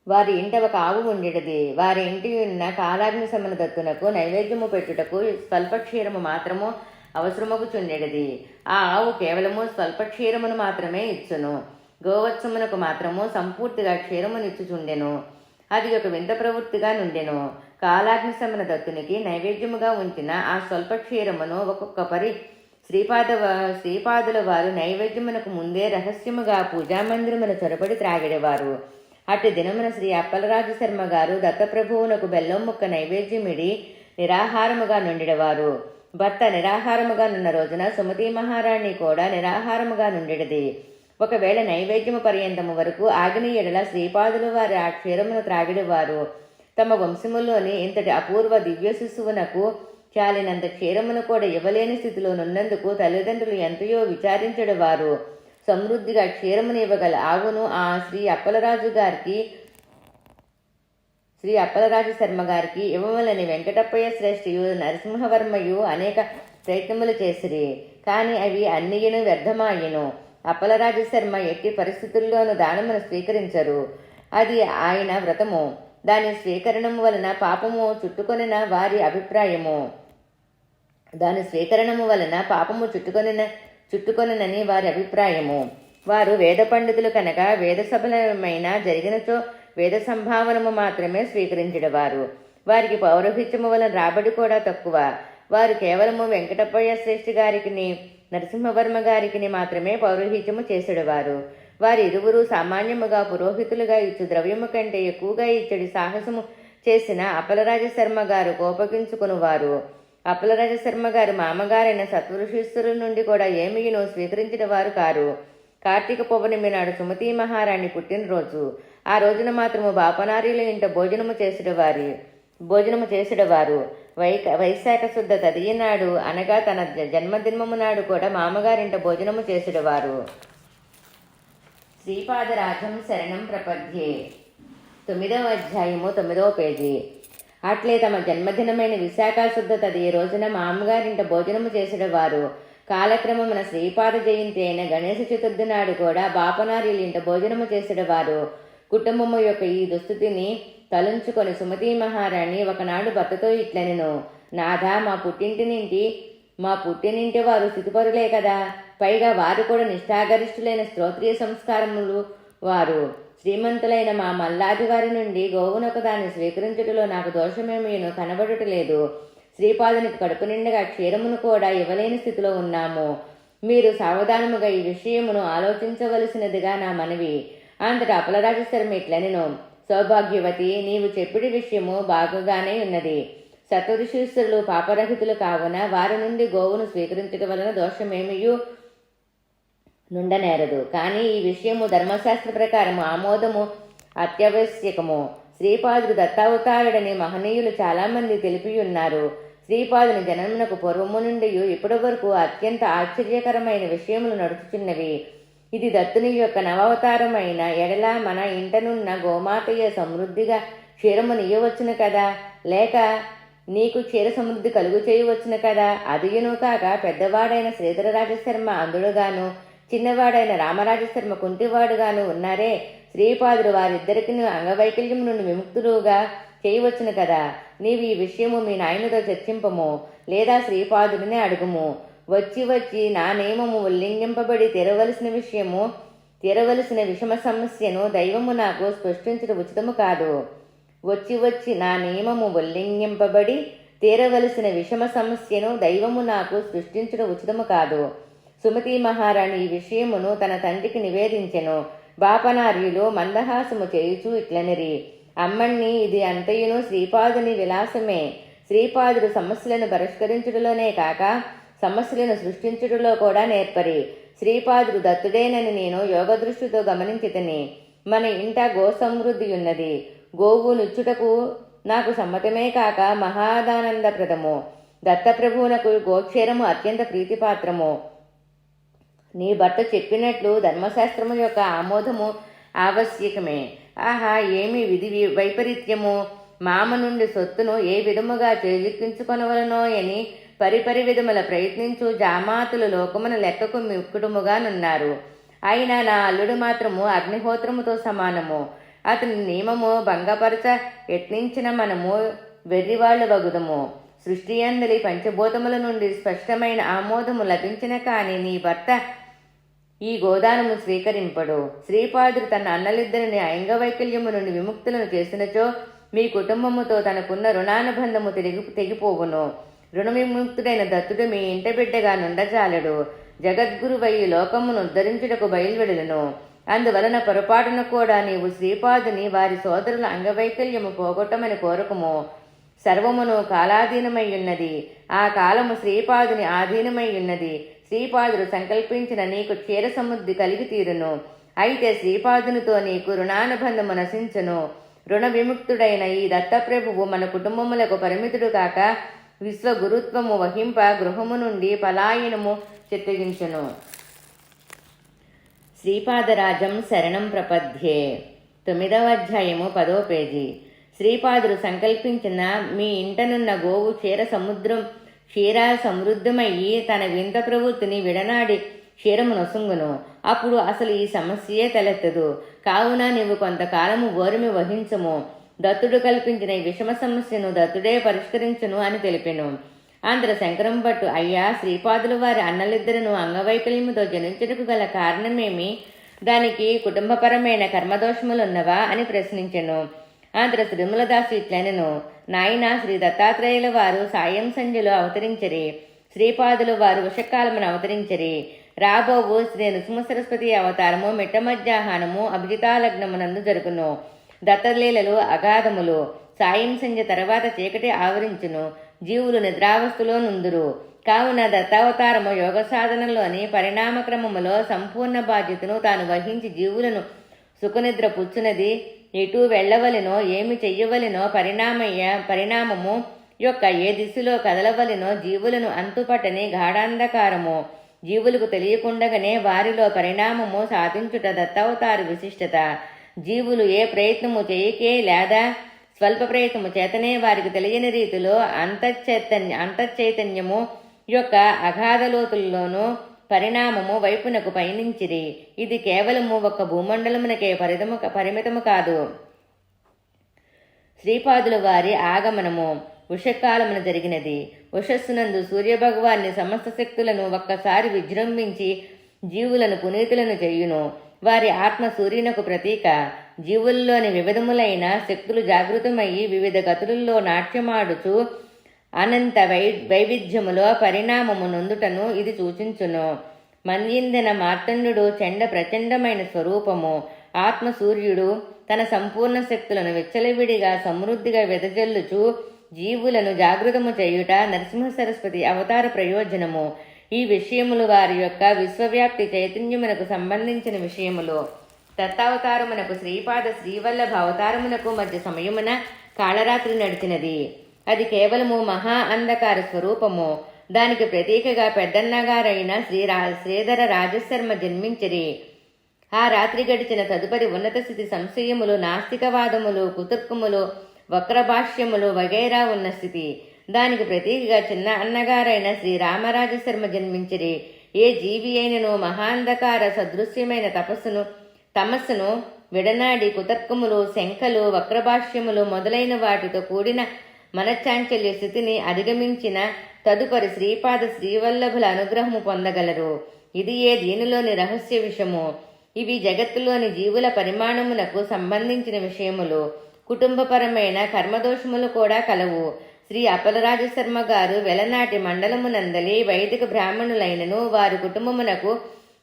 వారి ఇంట ఒక ఆవు ఉండేది. వారి ఇంటి ఉన్న కాలాగ్ని సమన దత్తునకు నైవేద్యము పెట్టుటకు స్వల్పక్షీరము మాత్రము అవసరమగుచుండేది. ఆ ఆవు కేవలము స్వల్పక్షీరమును మాత్రమే ఇచ్చును. గోవత్సమునకు మాత్రము సంపూర్తిగా క్షీరమునిచ్చుచుండెను. అది ఒక వింత ప్రవృత్తిగా నుండెను. కాలాగ్నిశమన దత్తునికి నైవేద్యముగా ఉంచిన ఆ స్వల్ప క్షీరమును ఒక్కొక్క పరి శ్రీపాదుల వారు నైవేద్యమునకు ముందే రహస్యముగా పూజామందిరమున చొరబడి త్రాగిడేవారు. అటు దినమున శ్రీ అప్పలరాజు శర్మ గారు దత్తప్రభువునకు బెల్లం ముక్క నైవేద్యమిడి నిరాహారముగా నుండిడవారు. భర్త నిరాహారముగా నున్న రోజున సుమతి మహారాణి కూడా నిరాహారముగా నుండిడది. ఒకవేళ నైవేద్యము పర్యంతము వరకు ఆగిన ఎడల శ్రీపాదులు వారి ఆ క్షీరమును త్రాగిడవారు. తమ వంశములోని ఇంతటి అపూర్వ దివ్య శిశువునకు చాలినంత క్షీరమును కూడా ఇవ్వలేని స్థితిలో నున్నందుకు తల్లిదండ్రులు ఎంతయో విచారించడవారు. సమృద్ధిగా క్షీరమును ఇవ్వగల ఆవును ఆ శ్రీ అప్పలరాజు శర్మ గారికి ఇవ్వవలని వెంకటప్పయ్య శ్రేష్ఠియు నరసింహవర్మయు అనేక ప్రయత్నములు చేసిరి. కాని అవి అన్నియును వ్యర్థమాయెను. అప్పలరాజు శర్మ ఎట్టి పరిస్థితుల్లోనూ దానమును స్వీకరించరు. అది ఆయన వ్రతము. దాని స్వీకరణము వలన పాపము చుట్టుకొనిన వారి అభిప్రాయము. దాని స్వీకరణము వలన పాపము చుట్టుకొనని వారి అభిప్రాయము. వారు వేద పండితులు కనుక వేద సఫలమైన జరిగినచో వేద సంభావనము మాత్రమే స్వీకరించడవారు. వారికి పౌరోహిత్యము వలన రాబడి కూడా తక్కువ. వారు కేవలము వెంకటప్పయ్య శ్రేష్ఠి గారికి నరసింహవర్మ గారికి మాత్రమే పౌరోహిత్యము చేసేవారు. వారి ఇరువురు సామాన్యముగా పురోహితులుగా ఇచ్చు ద్రవ్యము కంటే ఎక్కువగా ఇచ్చడి సాహసము చేసిన అప్పలరాజ శర్మ గారు కోపగించుకునివారు. అప్పలరాజ శర్మ గారు మామగారైన సత్వఋషీశ్వరుల నుండి కూడా ఏమీను స్వీకరించిన వారు కారు. కార్తీక పౌర్ణమి నాడు సుమతి మహారాణి పుట్టినరోజు. ఆ రోజున మాత్రము బాపనారీల ఇంట భోజనము చేసేడవారు. వైశాఖ శుద్ధ తదియ నాడు అనగా తన జన్మదినము నాడు కూడా మామగారింట భోజనము చేసేడవారు. శ్రీపాదరాజం శరణం ప్రపద్యే 9వ అధ్యాయము 9వ పేజీ. అట్లే తమ జన్మదినమైన విశాఖ శుద్ధ తదియ రోజున మామగారింట భోజనము చేసేడవారు. కాలక్రమమున శ్రీపాద జయంతి అయిన గణేశ చతుర్థి నాడు కూడా బాపనారీలింట భోజనము చేసేడవారు. కుటుంబము యొక్క ఈ దుస్థితిని తలంచుకొని సుమతి మహారాణి ఒకనాడు భర్తతో ఇట్లనెను, నాథా, మా పుట్టినింటి వారు స్థితిపరులే కదా. పైగా వారు కూడా నిష్ఠాగరిష్ఠులైన స్తోత్రీయ సంస్కారములు వారు. శ్రీమంతులైన మా మల్లాది వారి నుండి గోవునొక దాన్ని స్వీకరించుటలో నాకు దోషమేమీను కనబడుటలేదు. శ్రీపాదునికి కడుపు నిండగా క్షీరమును కూడా ఇవ్వలేని స్థితిలో ఉన్నాము. మీరు సావధానముగా ఈ విషయమును ఆలోచించవలసినదిగా నా మనవి. అంతటా అప్పలరాజు శర్మ ఇట్లనెను, సౌభాగ్యవతి, నీవు చెప్పిడి విషయము బాగుగానే ఉన్నది. సత్వఋషీశ్వరులు పాపరహితులు కావున వారి నుండి గోవును స్వీకరించడం వలన దోషమేమియూ నుండనేరదు. కానీ ఈ విషయము ధర్మశాస్త్ర ప్రకారము ఆమోదము అత్యావశ్యకము. శ్రీపాదుడు దత్తావతారుడని మహనీయులు చాలామంది తెలిపియున్నారు. శ్రీపాదుని జన్మమునకు పూర్వము నుండి ఇప్పటి వరకు అత్యంత ఆశ్చర్యకరమైన విషయములు నడుచుచున్నవి. ఇది దత్తుని యొక్క నవావతారమైన ఎడల మన ఇంటనున్న గోమాతయ్య సమృద్ధిగా క్షీరమునియ్యవచ్చును కదా, లేక నీకు క్షీర సమృద్ధి కలుగు చేయవచ్చును కదా. అదియును కాక పెద్దవాడైన శ్రీధరరాజశర్మ అందుడుగాను, చిన్నవాడైన రామరాజశర్మ కుంటివాడుగాను ఉన్నారే. శ్రీపాదుడు వారిద్దరికి అంగవైకల్యం నుండి విముక్తులుగా చేయవచ్చును కదా. నీవు ఈ విషయము మీ నాయనతో చర్చింపము, లేదా శ్రీపాదుడినే అడుగుము. వచ్చి నా నియమము ఉల్లంఘింపబడి తీరవలసిన విషమ సమస్యను దైవము నాకు స్పష్టించడం ఉచితము కాదు. వచ్చి నా నియమము ఉల్లంఘింపబడి తీరవలసిన విషమ సమస్యను దైవము నాకు సృష్టించడం ఉచితము కాదు. సుమతి మహారాణి ఈ విషయమును తన తండ్రికి నివేదించెను. బాపనార్యులు మందహాసము చేయుచూ ఇట్లనిరి, అమ్మణ్ణి ఇది అంతయును శ్రీపాదుని విలాసమే. శ్రీపాదుడు సమస్యలను పరిష్కరించుటలోనే కాక సమస్యలను సృష్టించుటలో కూడా నేర్పరి. శ్రీపాదుడు దత్తుడేనని నేను యోగదృష్టితో గమనించితిని. మన ఇంట గో సమృద్ధి ఉన్నది. గోవు నుచ్చుటకు నాకు సమ్మతమే కాక మహాదానందప్రదము. దత్తప్రభువునకు గోక్షేరము అత్యంత ప్రీతిపాత్రము. నీ భర్త చెప్పినట్లు ధర్మశాస్త్రము యొక్క ఆమోదము ఆవశ్యకమే. ఆహా, ఏమి విధి వైపరీత్యము! మామ నుండి సొత్తును ఏ విధముగా చేజిక్కించుకొనవలనో అని పరిపరి విధముల ప్రయత్నించు జామాతులు లోకమున లెక్కకు మిక్కుడుముగానున్నారు. అయినా నా అల్లుడు మాత్రము అగ్నిహోత్రముతో సమానము. అతని నియమము భంగపరచ యత్నించిన మనము వెర్రివాళ్లు వగుదము. సృష్టి అందలి పంచభూతముల నుండి స్పష్టమైన ఆమోదము లభించిన కాని నీ భర్త ఈ గోదానము స్వీకరింపడు. శ్రీపాదుడు తన అన్నలిద్దరిని అంగవైకల్యము నుండి విముక్తులను చేసినచో మీ కుటుంబముతో తనకున్న రుణానుబంధము తెగిపోవును. రుణ విముక్తుడైన దత్తుడు మీ ఇంట బిడ్డగా నుండజాలడు. జగద్గురువయ్యి లోకమును ఉద్ధరించుటకు బయలువెడును. అందువలన పొరపాటున కూడా నీవు శ్రీపాదుని వారి సోదరుల అంగవైకల్యము పోగొట్టమని కోరకుము. సర్వమును కాలాధీనమయ్యున్నది. ఆ కాలము శ్రీపాదుని ఆధీనమయ్యున్నది. శ్రీపాదుడు సంకల్పించిన నీకు క్షీర సముద్ది కలిగి తీరును. అయితే శ్రీపాదునితో నీకు రుణానుబంధము నశించును. రుణ విముక్తుడైన ఈ దత్తప్రభువు మన కుటుంబములకు పరిమితుడు కాక విశ్వగురుత్వము వహింప గృహము నుండి పలాయనము చిత్తగించును. శ్రీపాదరాజం శరణం ప్రపద్యే. 9వ అధ్యాయము 10వ పేజీ. శ్రీపాదుడు సంకల్పించిన మీ ఇంటనున్న గోవు క్షీర సమృద్ధమయ్యి తన వింత ప్రవృత్తిని విడనాడి క్షీరము నొసుంగును. అప్పుడు అసలు ఈ సమస్యే తలెత్తదు. కావున నీవు కొంతకాలము ఓర్మి వహించము. దత్తుడు కల్పించిన ఈ విషమ సమస్యను దత్తుడే పరిష్కరించును అని తెలిపెను. ఆంధ్ర శంకరం భట్టు, అయ్యా, శ్రీపాదులు వారి అన్నలిద్దరును అంగవైకల్యముతో జనించుటకు గల కారణమేమి? దానికి కుటుంబపరమైన కర్మదోషములున్నవా అని ప్రశ్నించెను. ఆంధ్ర శ్రీములదాసు ఇట్లనెను, నాయన, శ్రీ దత్తాత్రేయుల వారు సాయం సంధ్యలో అవతరించరి. శ్రీపాదులు వారు ఉషకాలమును అవతరించరి. రాబోవు శ్రీ నృసింహ సరస్వతి అవతారము మిట్ట మధ్యాహ్నము అభిజితాలగ్నమునందు జరుగును. దత్తలీలలు అగాధములు. సాయం సంధ్య తర్వాత చీకటి ఆవరించును. జీవులు నిద్రావస్థలో నుందురు. కావున దత్తావతారము యోగ సాధనలోని పరిణామక్రమములో సంపూర్ణ బాధ్యతను తాను వహించి జీవులను సుఖనిద్ర పుచ్చునది. ఎటు వెళ్ళవలెనో ఏమి చెయ్యవలెనో పరిణామము యొక్క ఏ దిశలో కదలవలెనో జీవులను అంతుపట్టని గాఢాంధకారము. జీవులకు తెలియకుండగానే వారిలో పరిణామము సాధించుట దత్తావతార విశిష్టత. జీవులు ఏ ప్రయత్నము చేయకే లేదా స్వల్ప ప్రయత్నము చేతనే వారికి తెలియని రీతిలో అంతఃచైతన్యము యొక్క అగాధలోతుల్లోనూ పరిణామము వైపునకు పయనించిరి. ఇది కేవలము ఒక్క భూమండలమునకే పరిమితము కాదు. శ్రీపాదుల వారి ఆగమనము ఉషకాలమున జరిగినది. ఉషస్సునందు సూర్యభగవాన్ని సమస్త శక్తులను ఒక్కసారి విజృంభించి జీవులను పునీతులను చేయును. వారి ఆత్మ సూర్యునకు ప్రతీక. జీవుల్లోని వివిధములైన శక్తులు జాగృతమయ్యి వివిధ గతులలో నాట్యమాడుచు అనంత వైవిధ్యములో పరిణామము నొందుటను ఇది సూచించును. మందిందిన మార్తండు చెండ ప్రచండమైన స్వరూపము. ఆత్మ సూర్యుడు తన సంపూర్ణ శక్తులను విచ్చలవిడిగా సమృద్ధిగా వెదజల్లుచు జీవులను జాగృతము చేయుట నరసింహ సరస్వతి అవతార ప్రయోజనము. ఈ విషయములు వారి యొక్క విశ్వవ్యాప్తి చైతన్యమునకు సంబంధించిన విషయములు. దత్తావతారమునకు శ్రీపాద శ్రీవల్లభ అవతారమునకు మధ్య సమయమున కాళరాత్రి నడిచినది. అది కేవలము మహా అంధకార స్వరూపము. దానికి ప్రతీకగా పెద్దన్నగారైన శ్రీధర రాజశర్మ జన్మించిరి. ఆ రాత్రి గడిచిన తదుపరి ఉన్నత స్థితి సంశయములు, నాస్తికవాదములు, కుతుర్కములు, వక్రభాష్యములు వగైరా ఉన్న స్థితి. దానికి ప్రతీకగా చిన్న అన్నగారైన శ్రీరామరాజశర్మ జన్మించిరి. ఏ జీవి అయినను మహాంధకార సదృశ్యమైన తమస్సును విడనాడి కుతర్కములు, శంఖలు, వక్రభాష్యములు మొదలైన వాటితో కూడిన మనశ్చాంచల్య స్థితిని అధిగమించిన తదుపరి శ్రీపాద శ్రీవల్లభుల అనుగ్రహము పొందగలరు. ఇది దీనిలోని రహస్య విషయము. ఇవి జగత్తులోని జీవుల పరిమాణమునకు సంబంధించిన విషయములు. కుటుంబపరమైన కర్మదోషములు కూడా కలవు. శ్రీ అప్పలరాజశర్మ గారు వెలనాటి మండలమునందలి వైదిక బ్రాహ్మణులైనను వారి కుటుంబమునకు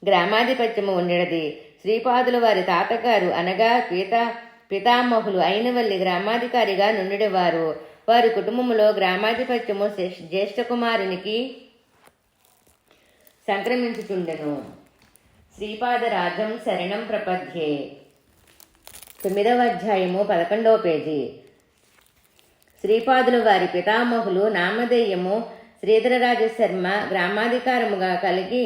గ్రామాధిపత్యము ఉండేది. శ్రీపాదుల వారి తాతగారు అనగా పితామహులు అయినవల్లి గ్రామాధికారిగా నుండివారు. వారి కుటుంబములో గ్రామాధిపత్యము జ్యేష్ఠ కుమారునికి సంక్రమించుచుండెను. శ్రీపాదరాజం శరణం ప్రపద్యే. 9వ అధ్యాయము 11వ పేజీ. శ్రీపాదుల వారి పితామహులు నామధేయము శ్రీధరరాజశర్మ గ్రామాధికారముగా కలిగి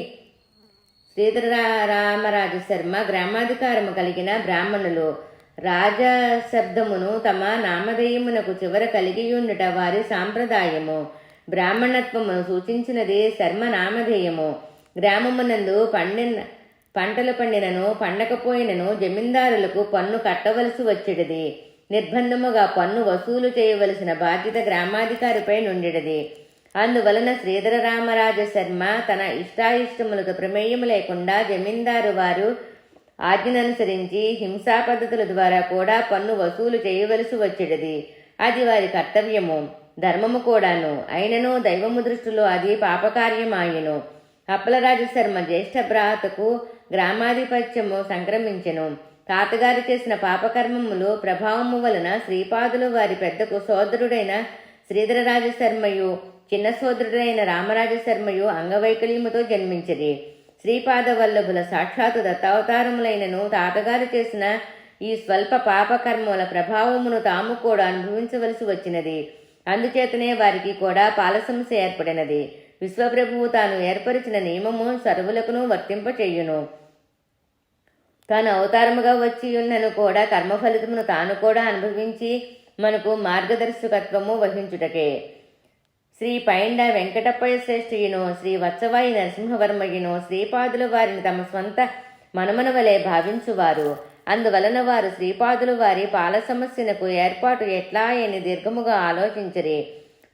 శ్రీధరరామరాజశర్మ గ్రామాధికారము కలిగిన బ్రాహ్మణులు. రాజశబ్దమును తమ నామధేయమునకు చివర కలిగియుండుట వారి సాంప్రదాయము. బ్రాహ్మణత్వమును సూచించినది శర్మ నామధేయము. గ్రామమునందు పంటలు పండినను పండకపోయినను జమీందారులకు పన్ను కట్టవలసి వచ్చేది. నిర్బంధముగా పన్ను వసూలు చేయవలసిన బాధ్యత గ్రామాధికారిపై నుండినది. అందువలన శ్రీధరరామరాజశర్మ తన ఇష్టాయిష్టములతో ప్రమేయము లేకుండా జమీందారు వారు ఆజ్ఞననుసరించి హింసా పద్ధతుల ద్వారా కూడా పన్ను వసూలు చేయవలసి వచ్చేది. అది వారి కర్తవ్యము, ధర్మము కూడాను. అయినను దైవము దృష్టిలో అది పాపకార్యమాయెను. అప్పలరాజశర్మ జ్యేష్ఠ భ్రాతకు గ్రామాధిపత్యము సంక్రమించెను. తాతగారు చేసిన పాపకర్మములు ప్రభావము వలన శ్రీపాదులు వారి పెద్దకు సోదరుడైన శ్రీధరరాజశర్మయు చిన్న సోదరుడైన రామరాజశర్మయు అంగవైకల్యముతో జన్మించిరి. శ్రీపాద వల్లభుల సాక్షాత్తు దత్తావతారములైనను తాతగారు చేసిన ఈ స్వల్ప పాపకర్మముల ప్రభావమును తాము కూడా అనుభవించవలసి వచ్చినది. అందుచేతనే వారికి కూడా పాల సమస్య ఏర్పడినది. విశ్వప్రభువు తాను ఏర్పరిచిన నియమము సర్వులకును వర్తింపచేయును. తాను అవతారముగా వచ్చి ఉన్నను కూడా కర్మఫలితమును తాను కూడా అనుభవించి మనకు మార్గదర్శకత్వము వహించుటకే. శ్రీ పైండ వెంకటప్పయ్య శ్రేష్ఠయును శ్రీ వత్సవాయి నరసింహవర్మయ్యను శ్రీపాదుల వారిని తమ స్వంత మనమన వలె భావించువారు. అందువలన వారు శ్రీపాదుల వారి పాల సమస్యనకు ఏర్పాటు ఎట్లా అని దీర్ఘముగా ఆలోచించరి.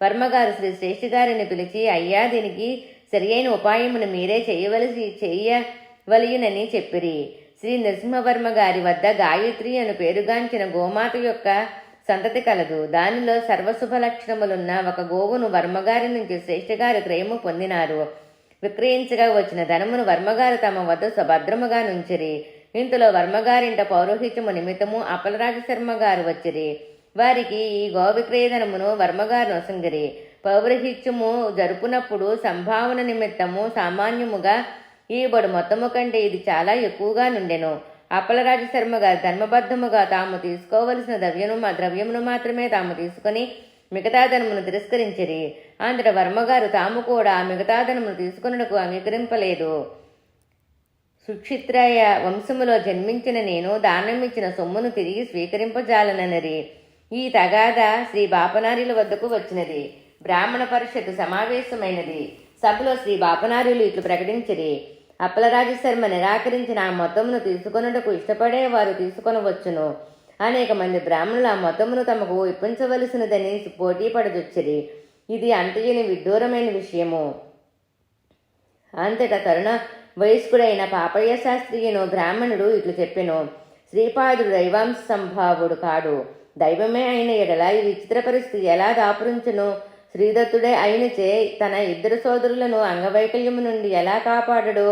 వర్మగారు శ్రీ శ్రేష్ఠి గారిని పిలిచి, అయ్యా, దీనికి సరియైన ఉపాయమును మీరే చేయవలయునని చెప్పిరి. శ్రీ నరసింహవర్మ గారి వద్ద గాయత్రి అను పేరుగాంచిన గోమాత యొక్క సంతతి కలదు. దానిలో సర్వశుభ లక్షణములున్న ఒక గోవును వర్మగారి నుంచి శ్రేష్ఠగారు క్రయము పొందినారు. విక్రయించగా వచ్చిన ధనమును వర్మగారు తమ వద్ద భద్రముగా నుంచిరి. ఇంతలో వర్మగారింట పౌరోహిత్యము నిమిత్తము అప్పలరాజశర్మ గారు వచ్చిరి. వారికి ఈ గో విక్రయధనమును వర్మగారు నొసంగిరి. పౌరోహిత్యము జరుపునప్పుడు సంభావన నిమిత్తము సామాన్యముగా ఈబడు మొత్తము కంటే ఇది చాలా ఎక్కువగా నుండెను. అప్పలరాజశర్మ గారు ధర్మబద్ధముగా తాము తీసుకోవలసిన ద్రవ్యమును మాత్రమే తాము తీసుకుని మిగతా ధనమును తిరస్కరించిరి. అంతట వర్మగారు తాము కూడా మిగతా ధనమును తీసుకున్నకు అంగీకరింపలేదు. సుక్షిత్రయ వంశములో జన్మించిన నేను దానమిచ్చిన సొమ్మును తిరిగి స్వీకరింపజాలనరి. ఈ తగాద శ్రీ బాపనార్యుల వద్దకు వచ్చినది. బ్రాహ్మణ పరిషత్తు సమావేశమైనది. సభలో శ్రీ బాపనార్యులు ఇట్లు ప్రకటించిరి, అప్పలరాజశర్మ నిరాకరించిన ఆ మొత్తమును తీసుకొనుటకు ఇష్టపడేవారు తీసుకొనవచ్చును. అనేక మంది బ్రాహ్మణులు ఆ మొత్తమును తమకు ఇప్పించవలసినదని పోటీ పడదొచ్చిరి. ఇది అంతయుని విడ్డూరమైన విషయము. అంతటా తరుణ వయస్కుడైన పాపయ్య శాస్త్రియును బ్రాహ్మణుడు ఇట్లు చెప్పెను, శ్రీపాదుడు దైవాంశ సంభావుడు కాడు. దైవమే అయిన ఎడల ఈ విచిత్ర పరిస్థితి ఎలా దాపురించును? శ్రీదత్తుడే అయినచే తన ఇద్దరు సోదరులను అంగవైకల్యము నుండి ఎలా కాపాడడు?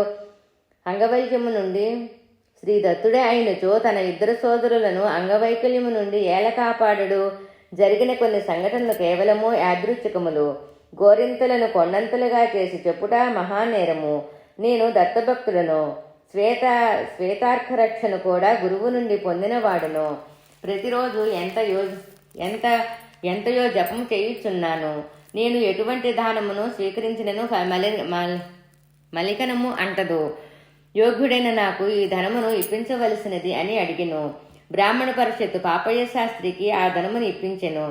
శ్రీదత్తుడే అయినచో తన ఇద్దరు సోదరులను అంగవైకల్యము నుండి ఎలా కాపాడడు? జరిగిన కొన్ని సంఘటనలు కేవలము యాదృచ్ఛికములు. గోరింతలను కొండంతలుగా చేసి చెప్పుట మహానేరము. నేను దత్తభక్తులను, శ్వేతార్కరక్షను కూడా గురువు నుండి పొందినవాడును. ప్రతిరోజు ఎంతయో జపము చేయుచున్నాను. నేను ఎటువంటి దానమును స్వీకరించినను మలికనము అంటదు. యోగ్యుడైన నాకు ఈ ధనమును ఇప్పించవలసినది అని అడిగిను. బ్రాహ్మణ పరిషత్తు పాపయ్య శాస్త్రికి ఆ ధనమును ఇప్పించెను.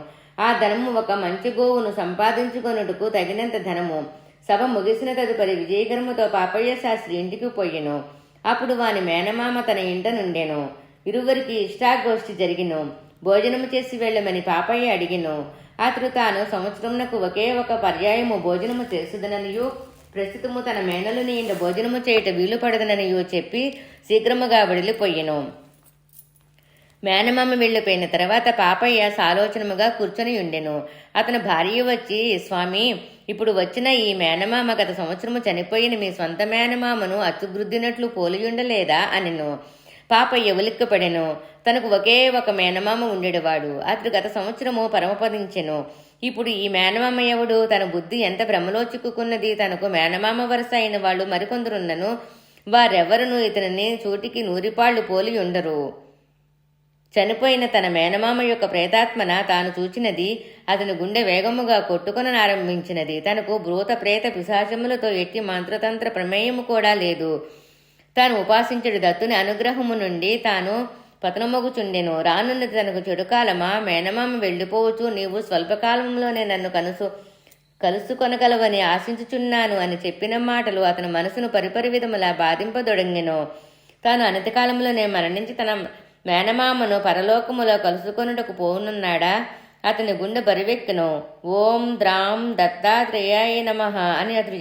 ఆ ధనము ఒక మంచి గోవును సంపాదించుకొనుటకు తగినంత ధనము. సభ ముగిసిన తదుపరి విజయకరముతో పాపయ్య శాస్త్రి ఇంటికి పోయెను. అప్పుడు వాని మేనమామ తన ఇంట నుండెను. ఇరువురికి ఇష్టాగోష్ఠి జరిగిను. భోజనము చేసి వెళ్ళమని పాపయ్య అడిగిను. అతడు తాను సంవత్సరమునకు ఒకే ఒక పర్యాయము భోజనము చేసుదననియు ప్రస్తుతము తన మేనలుని ఇంట భోజనము చేయుట వీలు పడదననియు చెప్పి శీఘ్రముగా వెడలిపోయెను. మేనమామ వెళ్ళిపోయిన తర్వాత పాపయ్య సాలోచనముగా కూర్చొని ఉండెను. అతని భార్య వచ్చి, స్వామి, ఇప్పుడు వచ్చిన ఈ మేనమామ గత సంవత్సరము చనిపోయిన మీ సొంత మేనమామను అచ్చుగుద్దినట్లు పోలియుండలేదా అనెను. పాపయ్య ఉలిక్కపడెను. తనకు ఒకే ఒక మేనమామ ఉండేవాడు. అతడు గత సంవత్సరము పరమపదించెను. ఇప్పుడు ఈ మేనమామ ఎవడు? తన బుద్ధి ఎంత భ్రమలో చిక్కుకున్నది. తనకు మేనమామ వరుస అయిన వాళ్ళు మరికొందరున్నను. వారెవరును ఇతనిని చూటికి నూరిపాళ్లు పోలి ఉండరు. చనిపోయిన తన మేనమామ యొక్క ప్రేతాత్మన తాను చూచినది. అతని గుండె వేగముగా కొట్టుకొననారంభించినది. తనకు భూత ప్రేత పిశాచములతో ఎట్టి మంత్రతంత్ర ప్రమేయము కూడా లేదు. తాను ఉపాసించడు దత్తుని అనుగ్రహము నుండి తాను పతనమొగుచుండెను. రానున్నది తనకు చెడుకాలమా? మేనమామ వెళ్ళిపోవచ్చు. నీవు స్వల్పకాలంలోనే నన్ను కలుసుకొనగలవని ఆశించుచున్నాను అని చెప్పిన మాటలు అతని మనసును పరిపరి విధములా బాధింపదొడంగెను. తాను అనతికాలంలోనే మరణించి తన మేనమామను పరలోకములో కలుసుకొనుటకు పోనున్నాడా? అతని గుండె బరివెక్కెను. ఓం ద్రాం దత్తాత్రేయాయ నమః అని అతడు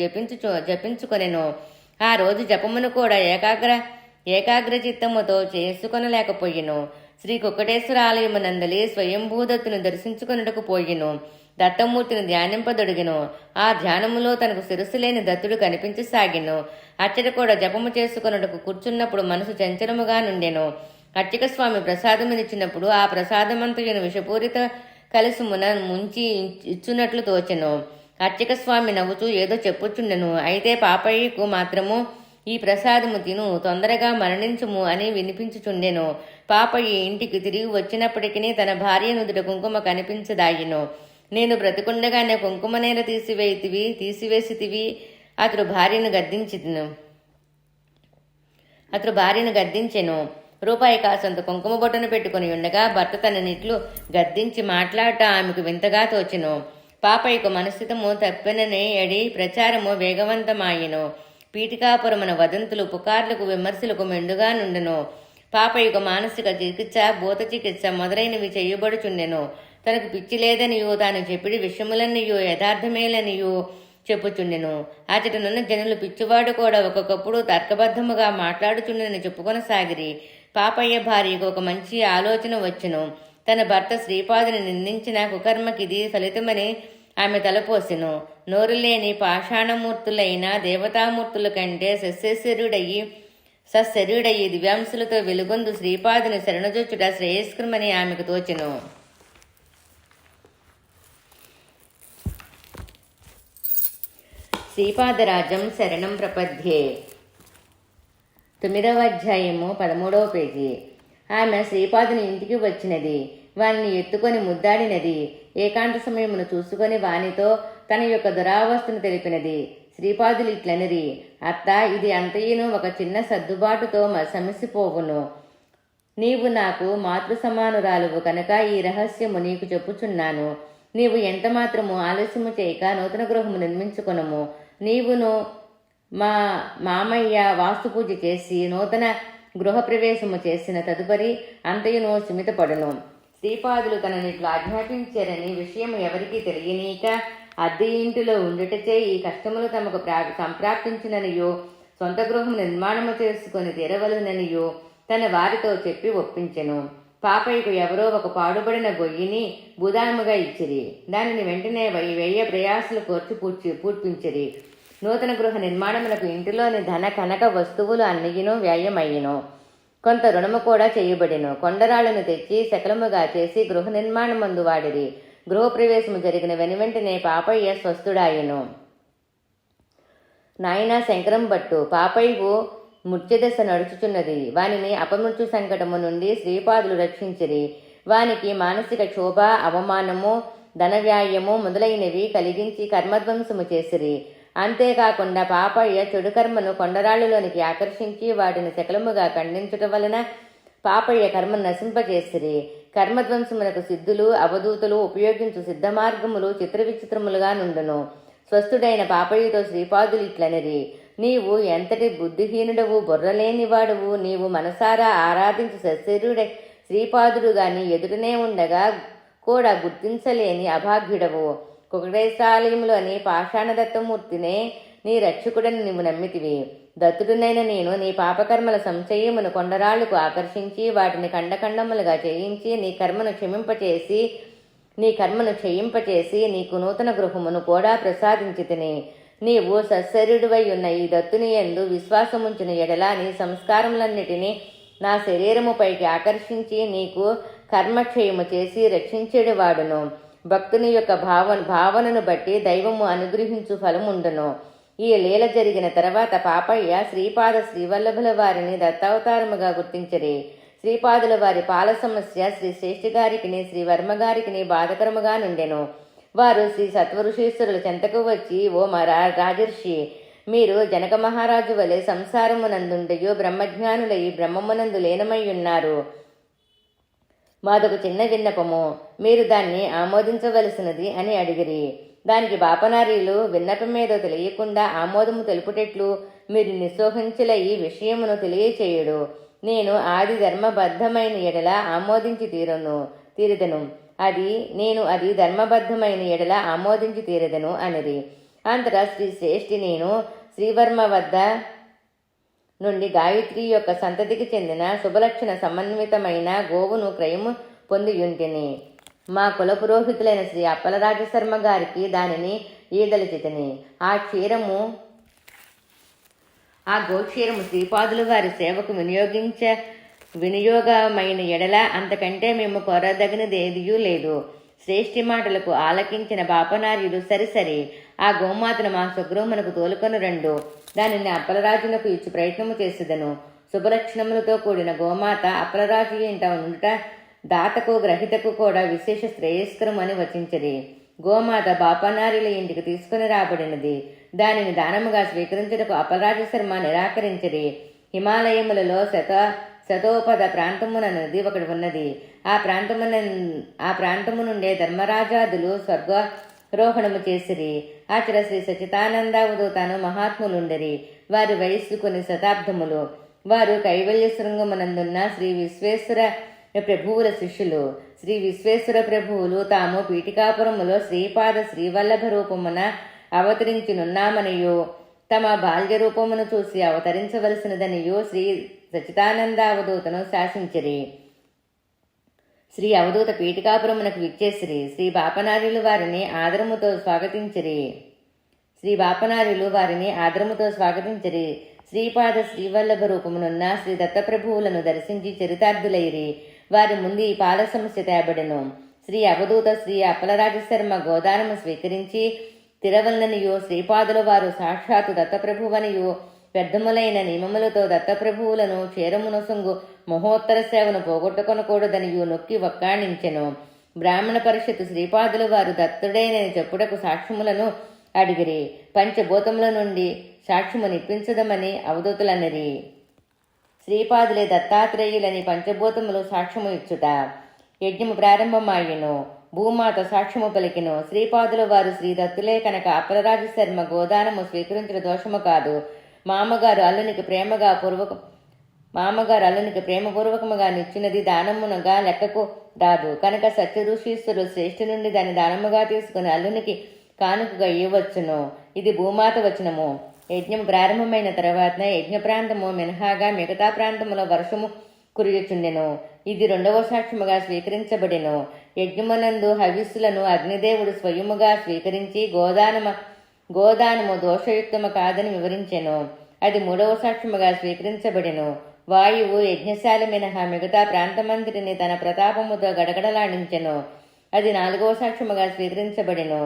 జపించుకొనెను. ఆ రోజు జపమును కూడా ఏకాగ్ర చిత్తముతో చేసుకొనలేకపోయెను. శ్రీ కుక్కటేశ్వర ఆలయమునందలి స్వయంభూదత్తును దర్శించుకొనుటకు పోయెను. దత్తమూర్తిని ధ్యానింపదొడిగెను. ఆ ధ్యానములో తనకు శిరస్సు లేని దత్తుడు కనిపించసాగెను. అచ్చట కూడా జపము చేసుకొనుటకు కూర్చున్నప్పుడు మనసు చంచలముగా నుండెను. అర్చక స్వామి ప్రసాదమునిచ్చినప్పుడు ఆ ప్రసాదమంతయును విషపూరిత కలసుమున ముంచి ఇచ్చున్నట్లు తోచెను. అర్చక స్వామి నవ్వుచూ ఏదో చెప్పుచుండెను. అయితే పాపయ్యకు మాత్రము ఈ ప్రసాదము తిను, తొందరగా మరణించుము అని వినిపించుచుండెను. పాపయ్య ఇంటికి తిరిగి వచ్చినప్పటికీ తన భార్య నుదుట కుంకుమ కనిపించదాయెను. నేను బ్రతికుండగానే కుంకుమ నేల తీసివేసితివి. అతడు భార్యను గద్దించెను. రూపాయి కాసంత కుంకుమ బొట్టను పెట్టుకుని ఉండగా భర్త తననిట్లు గద్దించి మాట్లాడట ఆమెకు వింతగా తోచెను. పాపయ్యకు మనస్థితము తప్పెనని ఎడి ప్రచారము వేగవంతమాయెను. పీఠికాపురమున వదంతులు, పుకార్లకు, విమర్శలకు మెండుగా నుండెను. పాపయ్యకు మానసిక చికిత్స, భూత చికిత్స మొదలైనవి చేయబడుచుండెను. తనకు పిచ్చి లేదనియో, తాను చెప్పిడి విషయములన్నయో యథార్థమేలనియో చెప్పుచుండెను. అచటనున్న జనులు పిచ్చివాడు కూడా ఒక్కొక్కప్పుడు తర్కబద్ధముగా మాట్లాడుచుండెనని చెప్పుకొనసాగిరి. పాపయ్య భార్యకు ఒక మంచి ఆలోచన వచ్చెను. తన భర్త శ్రీపాదుని నిందించిన కుకర్మకిది ఫలితమని ఆమె తలపోసెను. నోరులేని పాషాణమూర్తులైన దేవతామూర్తుల కంటే సశరీరుడయ్యి దివ్యాంశులతో వెలుగొందు శ్రీపాదుని శరణజొచ్చుట శ్రేయస్కరమని ఆమెకు తోచెను. శ్రీపాదరాజం శరణం ప్రపద్యే. 9వ అధ్యాయము 13వ పేజీ. ఆమె శ్రీపాదుని ఇంటికి వచ్చినది. వానిని ఎత్తుకొని ముద్దాడినది. ఏకాంత సమయమును చూసుకొని వానితో తన యొక్క దురావస్థను తెలిపినది. శ్రీపాదులు ఇట్లనిరి, అత్త, ఇది అంతయును ఒక చిన్న సర్దుబాటుతో సమసిపోవును. నీవు నాకు మాతృ సమానురాలువు కనుక ఈ రహస్యము నీకు చెప్పుచున్నాను. నీవు ఎంత మాత్రము ఆలస్యము చేయక నూతన గృహము నిర్మించుకొనుము. నీవును మా మామయ్య వాస్తుపూజ చేసి నూతన గృహప్రవేశము చేసిన తదుపరి అంతయును సుమితపడును. శ్రీపాదులు తననిట్లు ఆజ్ఞాపించారని విషయం ఎవరికీ తెలియనీక అద్దె ఇంటిలో ఉండుటచే ఈ కష్టములు తమకు సంప్రాప్తించిననియో, సొంత గృహము నిర్మాణము చేసుకుని తీరవలననియో తన వారితో చెప్పి ఒప్పించెను. పాపయ్యకు ఎవరో ఒక పాడుబడిన గొయ్యిని భూదానముగా ఇచ్చిరి. దానిని వెంటనే వెయ్య ప్రయాసలు కోర్చి పూడ్పించిరి. నూతన గృహ నిర్మాణములకు ఇంటిలోని ధన కనక వస్తువులు అన్నియును వ్యయమయ్యను. కొంత రుణము కూడా చేయబడిను. కొండరాళ్లను తెచ్చి సకలముగా చేసి గృహ నిర్మాణమందు వాడిరి. గృహప్రవేశము జరిగిన వెనువెంటనే పాపయ్య స్వస్థుడాయెను. నాయన శంకరం భట్టు, పాపయ్యకు మృత్యుదశ నడుచుచున్నది. వానిని అపమృత్యు సంకటము నుండి శ్రీపాదులు రక్షించిరి. వానికి మానసిక క్షోభ, అవమానము, ధనవ్యాయము మొదలైనవి కలిగించి కర్మధ్వంసము చేసిరి. అంతేకాకుండా పాపయ్య చెడు కర్మను కొండరాళ్లలోనికి ఆకర్షించి వాటిని శకలముగా ఖండించటం వలన పాపయ్య కర్మను నశింపచేసిరి. కర్మధ్వంసమునకు సిద్ధులు, అవధూతులు ఉపయోగించు సిద్ధ మార్గములు చిత్ర విచిత్రములుగా నుండును. స్వస్థుడైన పాపయ్యతో శ్రీపాదులు ఇట్లనిరి, నీవు ఎంతటి బుద్ధిహీనుడవు, బుర్రలేనివాడువు. నీవు మనసారా ఆరాధించు సశరీరుడై శ్రీపాదుడు గాని ఎదుటనే ఉండగా కూడా గుర్తించలేని అభాగ్యుడవు. కుకటేశ్వరాలయంలోని పాషాణదత్తమూర్తినే నీ రక్షకుడని నీవు నమ్మితివి. దత్తుడునైన నేను నీ పాపకర్మల సంచయమును కొండరాళ్లకు ఆకర్షించి వాటిని ఖండఖండములుగా చేయించి నీ కర్మను క్షయింపచేసి నీకు నూతన గృహమును కూడా ప్రసాదించితిని. నీవు సత్శరీరుడవై ఉన్న ఈ దత్తుని యందు విశ్వాసముంచిన ఎడల నీ సంస్కారములన్నిటినీ నా శరీరముపైకి ఆకర్షించి నీకు కర్మక్షయము చేసి రక్షించేవాడును. భక్తుని యొక్క భావనను బట్టి దైవము అనుగ్రహించు ఫలముండును. ఈ లీల జరిగిన తర్వాత పాపయ్య శ్రీపాద శ్రీవల్లభుల వారిని దత్తావతారముగా గుర్తించరి. శ్రీపాదుల వారి పాల సమస్య శ్రీ శ్రేష్ఠిగారికి శ్రీవర్మగారికి బాధకరముగా నుండెను. వారు శ్రీ సత్వఋషీశ్వరుల చెంతకు వచ్చి, ఓ రాజర్షి, మీరు జనక మహారాజు వలె సంసారమునందుండయో బ్రహ్మజ్ఞానులై బ్రహ్మమునందు లీనమయ్యున్నారు. మాదొక చిన్న విన్నపము, మీరు దాన్ని ఆమోదించవలసినది అని అడిగిరి. దానికి బాపనారీలు విన్నపమేదో తెలియకుండా ఆమోదము తెలుపుటెట్లు, మీరు నిస్సోహించుల ఈ విషయమును తెలియచేయుడు. నేను ఆది ధర్మబద్ధమైన ఎడల ఆమోదించి తీరదను అది ధర్మబద్ధమైన ఎడల ఆమోదించి తీరదను అనిరి. అంతటా శ్రీ శ్రేష్ఠి, నేను శ్రీవర్మ వద్ద నుండి గాయత్రి యొక్క సంతతికి చెందిన శుభలక్షణ సమన్వితమైన గోవును క్రయము పొందియుంటిని. మా కుల పురోహితులైన శ్రీ అప్పలరాజశర్మ గారికి దానిని ఈదలిచితిని. ఆ గోక్షీరము శ్రీపాదుల వారి సేవకు వినియోగమైన ఎడల అంతకంటే మేము కోరదగినదేదియూ లేదు. శ్రేష్ఠి మాటలకు ఆలకించిన బాపనార్యులు, సరిసరి, ఆ గోమాతను మా స్వగృహమునకు తోలుకొని రండు, దానిని అప్పలరాజునకు ఇచ్చి ప్రయత్నము చేసేదను. శుభలక్షణములతో కూడిన గోమాత అప్పలరాజు ఇంట ఉండుట దాతకు గ్రహీతకు కూడా విశేష శ్రేయస్కరం అని వచించరి. గోమాత బాపనార్యుల ఇంటికి తీసుకుని రాబడినది. దానిని దానముగా స్వీకరించుటకు అప్పలరాజశర్మ నిరాకరించరి. హిమాలయములలో శతోపద ప్రాంతమున నది ఒకటి ఉన్నది. ఆ ప్రాంతము నుండే ధర్మరాజాదులు స్వర్గారోహణము చేసిరి. అచట శ్రీ సచితానందావధూతను మహాత్ములుండరి. వారి వయస్సు కొన్ని శతాబ్దములు. వారు కైవల్య శృంగమునందున్న శ్రీ విశ్వేశ్వర ప్రభువుల శిష్యులు. శ్రీ విశ్వేశ్వర ప్రభువులు తాము పీఠికాపురములో శ్రీపాద శ్రీవల్లభ రూపమున అవతరించినున్నామనియు తమ బాల్య రూపమును చూసి అవతరించవలసినదనియు శ్రీ సచితానందావధూతను శాసించిరి. శ్రీ అవధూత పీఠికాపురమునకు విచ్చేసిరి. శ్రీ బాపనార్యులు వారిని ఆదరముతో స్వాగతించిరి. శ్రీపాద శ్రీవల్లభ రూపమునున్న శ్రీ దత్తప్రభువులను దర్శించి చరితార్థులైరి. వారి ముందు ఈ పాల సమస్య తేబడెను. శ్రీ అవధూత శ్రీ అప్పలరాజశర్మ గోదానము స్వీకరించి తిరవలననియు శ్రీపాదుల వారు సాక్షాత్తు దత్తప్రభువనియు వ్యర్థములైన నియమములతో దత్తప్రభువులను చేరమునొసంగు మహోత్తర సేవను పోగొట్టుకొనకూడదనియు నొక్కి వక్కాణించెను. బ్రాహ్మణ పరిషత్తు శ్రీపాదుల వారు దత్తుడైనని చెప్పుటకు సాక్ష్యములను అడిగిరి. పంచభూతముల నుండి సాక్ష్యము నిప్పించదమని అవధూతులన్నరి. శ్రీపాదులే దత్తాత్రేయులని పంచభూతములు సాక్ష్యము ఇచ్చుట. యజ్ఞము ప్రారంభమాయెను. భూమాత సాక్ష్యము పలికెను. శ్రీపాదుల వారు శ్రీ దత్తులే కనుక అప్పలరాజశర్మ గోదానము స్వీకరించిన దోషము కాదు. మామగారు అల్లునికి ప్రేమపూర్వకముగా నిచ్చినది దానమునగా లెక్కకు రాదు కనుక సత్యఋషీశ్వరులు శ్రేష్ఠి నుండి దాన్ని దానముగా తీసుకుని అల్లునికి కానుకగా ఇవ్వచ్చును. ఇది భూమాత వచనము. యజ్ఞం ప్రారంభమైన తర్వాత యజ్ఞ ప్రాంతము మినహాగా మిగతా ప్రాంతములో వర్షము కురియుచుండెను. ఇది రెండవ సాక్ష్యముగా స్వీకరించబడెను. యజ్ఞమునందు హవిస్సులను అగ్నిదేవుడు స్వయముగా స్వీకరించి గోదానము దోషయుక్తము కాదని వివరించెను. అది మూడవ సాక్ష్యముగా స్వీకరించబడెను. వాయువు యజ్ఞశాల మినహా మిగతా ప్రాంతమంతటిని తన ప్రతాపముతో గడగడలాడించెను. అది నాలుగవ సాక్ష్యముగా స్వీకరించబడెను.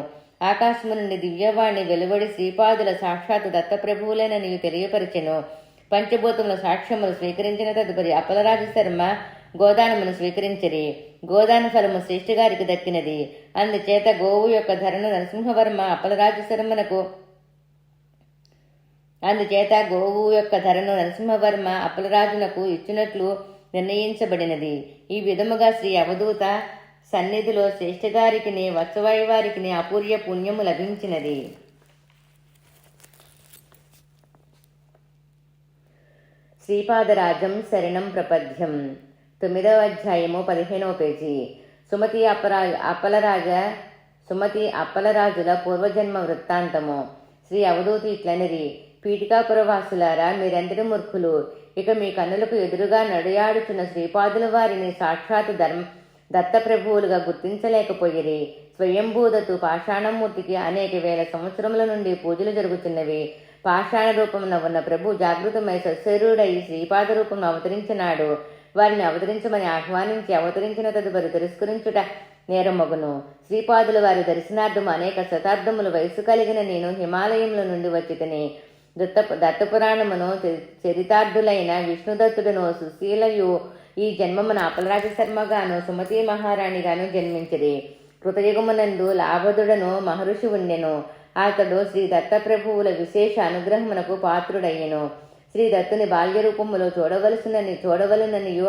ఆకాశము నుండి దివ్యవాణి వెలువడి శ్రీపాదుల సాక్షాత్తు దత్తప్రభువులేనని తెలియపరిచెను. పంచభూతముల సాక్ష్యములు స్వీకరించిన తదుపరి అప్పలరాజశర్మ గోదానమును స్వీకరించిరి. గోదాన ఫలము శ్రేష్ఠిగారికి దక్కినది. అందుచేత గోవు యొక్క ధరను నరసింహవర్మ అప్పలరాజునకు ఇచ్చినట్లు నిర్ణయించబడినది. ఈ విధముగా శ్రీ అవధూత సన్నిధిలో శ్రేష్ఠగారికి వత్సవాయి వారికి అపూర్య పుణ్యము లభించినది. శ్రీపాదరాజం శరణం ప్రపద్యం. 9వ అధ్యాయము 15వ పేజీ. సుమతి అప్పలరాజుల పూర్వజన్మ వృత్తాంతము. శ్రీ అవధూతి ఇట్లనిది, పీఠికాపురవాసులారా, మీరెంతటి మూర్ఖులు! ఇక మీ కన్నులకు ఎదురుగా నడియాడుచున్న శ్రీపాదుల వారిని సాక్షాత్ దత్తప్రభువులుగా గుర్తించలేకపోయిరి. స్వయంభూదత్తు పాషాణమూర్తికి అనేక వేల సంవత్సరముల నుండి పూజలు జరుగుతున్నవి. పాషాణ రూపమున ఉన్న ప్రభు జాగృతమై సశరీరుడై శ్రీపాద రూపంలో అవతరించినాడు. వారిని అవతరించమని ఆహ్వానించి అవతరించిన తదుపరి తిరస్కరించుట నేరమగును. శ్రీపాదుల వారి దర్శనార్థము అనేక శతాబ్దముల వయసు కలిగిన నేను హిమాలయముల నుండి వచ్చితిని. దత్తపురాణమును చరితార్థులైన విష్ణుదత్తుడును సుశీలయు ఈ జన్మమున అపలరాజ శర్మగాను సుమతీ మహారాణిగాను జన్మించిరి. కృతయుగమునందు లాభదుడను మహర్షి ఉండెను. అతడు శ్రీ దత్తప్రభువుల విశేష అనుగ్రహమునకు పాత్రుడయ్యెను. శ్రీ దత్తుని బాల్య రూపములో చూడవలననియు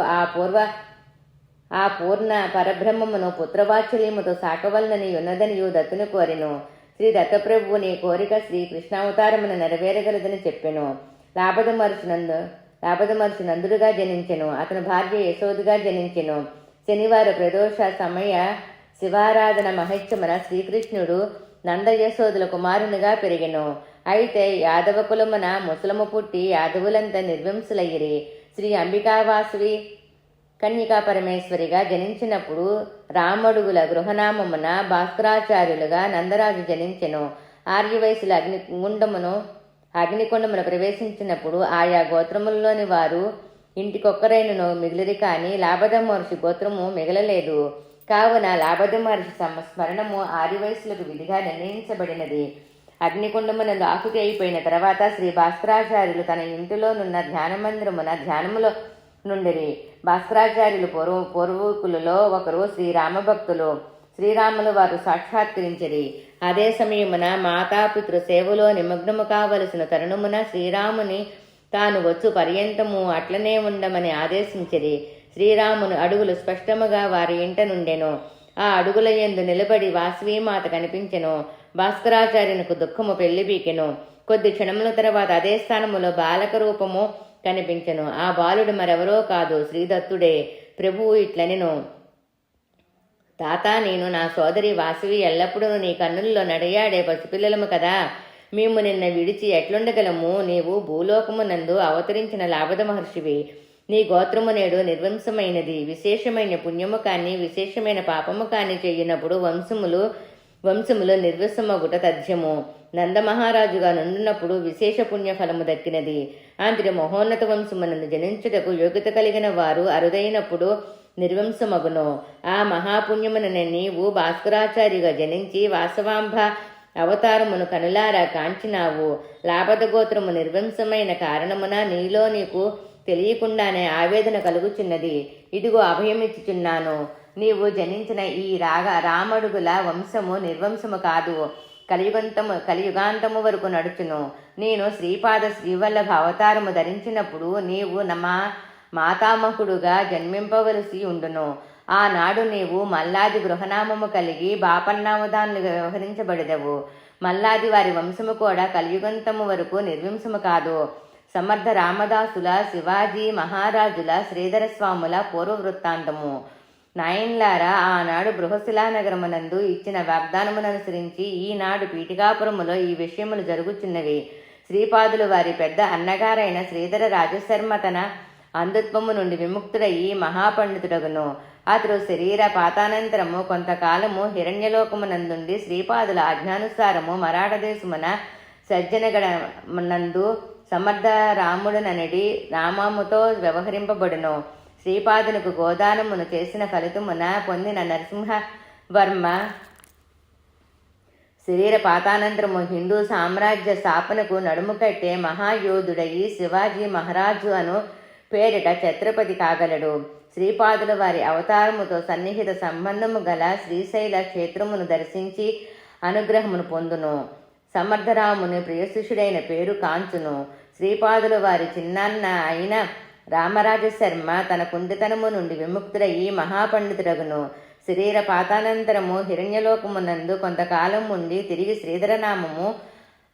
ఆ పూర్ణ పరబ్రహ్మమును పుత్రవాత్సల్యముతో సాకవలనని ఉన్నదనియు దత్తుని కోరెను. శ్రీ దత్తప్రభువుని కోరిక శ్రీ కృష్ణావతారమును నెరవేరగలదని చెప్పెను. లాభదమర్షి నందుడుగా జనించెను. అతని భార్య యశోదిగా జనించెను. శనివార ప్రదోష సమయ శివారాధన మహత్యమున శ్రీకృష్ణుడు నంద యశోదుల కుమారునిగా పెరిగెను. అయితే యాదవ కులమున ముసలము పుట్టి యాదవులంతా నిర్వింసులయ్యిరి. శ్రీ అంబికావాసువి కన్యకా పరమేశ్వరిగా జనించినప్పుడు రామడుగుల గృహనామమున భాస్కరాచార్యులుగా నందరాజు జనించెను. ఆర్యవయసుల అగ్నికొండమును ప్రవేశించినప్పుడు ఆయా గోత్రములలోని వారు ఇంటికొక్కరైనను మిగిలిరి, కాని లాభద మహర్షి గోత్రము మిగలలేదు. కావున లాభద మహర్షి స్మరణము ఆర్యవయసులకు విధిగా నిర్ణయించబడినది. అగ్నికుండమునందు ఆకుతి అయిపోయిన తర్వాత శ్రీ భాస్కరాచార్యులు తన ఇంటిలోనున్న ధ్యానమందిరమున ధ్యానములో నుండిరి. భాస్కరాచార్యులు పూర్వీకులలో ఒకరు శ్రీరామభక్తులు. శ్రీరాములు వారు సాక్షాత్కరించిరి. అదే సమయమున మాతాపితృ సేవలో నిమగ్నము కావలసిన తరుణమున శ్రీరాముని తాను వచ్చు పర్యంతము అట్లనే ఉండమని ఆదేశించిరి. శ్రీరాముని అడుగులు స్పష్టముగా వారి ఇంట నుండెను. ఆ అడుగుల యందు నిలబడి వాసవీమాత కనిపించెను. భాస్కరాచార్యునికి దుఃఖము పెళ్లిబీకెను. కొద్ది క్షణముల తర్వాత అదే స్థానములో బాలక రూపము కనిపించెను. ఆ బాలుడు మరెవరో కాదు, శ్రీదత్తుడే. ప్రభువు ఇట్లనెను, తాత, నేను నా సోదరి వాసవి ఎల్లప్పుడూ నీ కన్నుల్లో నడయాడే పసిపిల్లలము కదా. మేము నిన్న విడిచి ఎట్లుండగలము? నీవు భూలోకమునందు అవతరించిన లాభద మహర్షివి. నీ గోత్రము నేడు నిర్వంశమైనది. విశేషమైన పుణ్యము కానీ విశేషమైన పాపము కానీ చెయ్యినప్పుడు వంశములు నిర్వసమగుట తథ్యము. నందమహారాజుగా నుండినప్పుడు విశేష పుణ్యఫలము దక్కినది. అంతటి మహోన్నత వంశమునందు జనించుటకు యోగ్యత కలిగిన వారు అరుదైనప్పుడు నిర్వంశమగును. ఆ మహాపుణ్యమున నీవు భాస్కరాచార్యుగా జనించి వాసవాంబ అవతారమును కనులారా కాంచినావు. లాభద గోత్రము నిర్వంశమైన కారణమున నీలో నీకు తెలియకుండానే ఆవేదన కలుగుచున్నది. ఇదిగో అభయమిచ్చుచున్నాను. నీవు జనించిన ఈ రామడుగుల వంశము నిర్వంశము కాదు, కలియుగాంతము వరకు నడుచును. నేను శ్రీవల్లభ అవతారము ధరించినప్పుడు నీవు మా మాతామహుడుగా జన్మింపవలసి ఉండును. ఆనాడు నీవు మల్లాది గృహనామము కలిగి బాపన్నామదానులుగా వ్యవహరించబడదవు. మల్లాది వారి వంశము కూడా కలియుగంతము వరకు నిర్వింశము కాదు. సమర్థ రామదాసుల, శివాజీ మహారాజుల, శ్రీధర స్వాముల పూర్వ వృత్తాంతము. నాయన్లారా, ఆనాడు బృహశిలానగరమునందు ఇచ్చిన వాగ్దానముననుసరించి ఈనాడు పీఠికాపురములో ఈ విషయములు జరుగుచున్నవి. శ్రీపాదులు వారి పెద్ద అన్నగారైన శ్రీధర రాజశర్మ తన అంధత్వము నుండి విముక్తుడయి మహాపండితుడగును. అతడు శరీర పాతానంతరము కొంతకాలము హిరణ్యలోకమునందుండి శ్రీపాదుల ఆజ్ఞానుసారము మరాఠదేశమున సజ్జనగడనందు సమర్థ రాముడుననడి నామముతో వ్యవహరింపబడును. శ్రీపాదునికి గోదానమును చేసిన ఫలితమున పొందిన నరసింహవర్మ శరీర పాతానంతరము హిందూ సామ్రాజ్య స్థాపనకు నడుము కట్టే మహాయోధుడయి శివాజీ మహారాజు అను పేరిట ఛత్రపతి కాగలడు. శ్రీపాదుల వారి అవతారముతో సన్నిహిత సంబంధము గల శ్రీశైల క్షేత్రమును దర్శించి అనుగ్రహమును పొందును. సమర్థరాముని ప్రియశిష్యుడైన పేరు కాంచును. శ్రీపాదుల వారి చిన్నాన్న అయిన రామరాజశర్మ తన కుండితనము నుండి విముక్తుడయి మహాపండితుడగును. శరీర పాతానంతరము హిరణ్యలోకమునందు కొంతకాలం ఉండి తిరిగి శ్రీధరనామము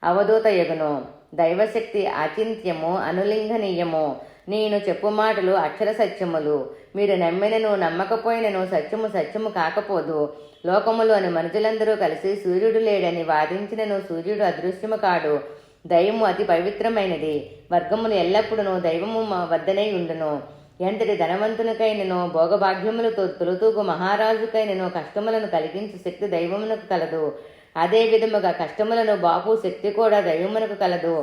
అవధూతయగును. దైవశక్తి అచింత్యము, అనులింఘనీయము. నేను చెప్పు మాటలు అక్షర సత్యములు. మీరు నమ్మినను నమ్మకపోయినను సత్యము సత్యము కాకపోదు. లోకములోని మనుషులందరూ కలిసి సూర్యుడు లేడని వాదించినను సూర్యుడు అదృశ్యము కాడు. దైవము అతి పవిత్రమైనది. వర్గములు ఎల్లప్పుడూ దైవము వద్దనే ఉండును. ఎంతటి ధనవంతునికైనను భోగభాగ్యములతో తొలుతూగు మహారాజుకైనను కష్టములను కలిగించు శక్తి దైవమునకు కలదు. అదే విధముగా కష్టములను బాపు శక్తి కూడా దైవమునకు కలదు.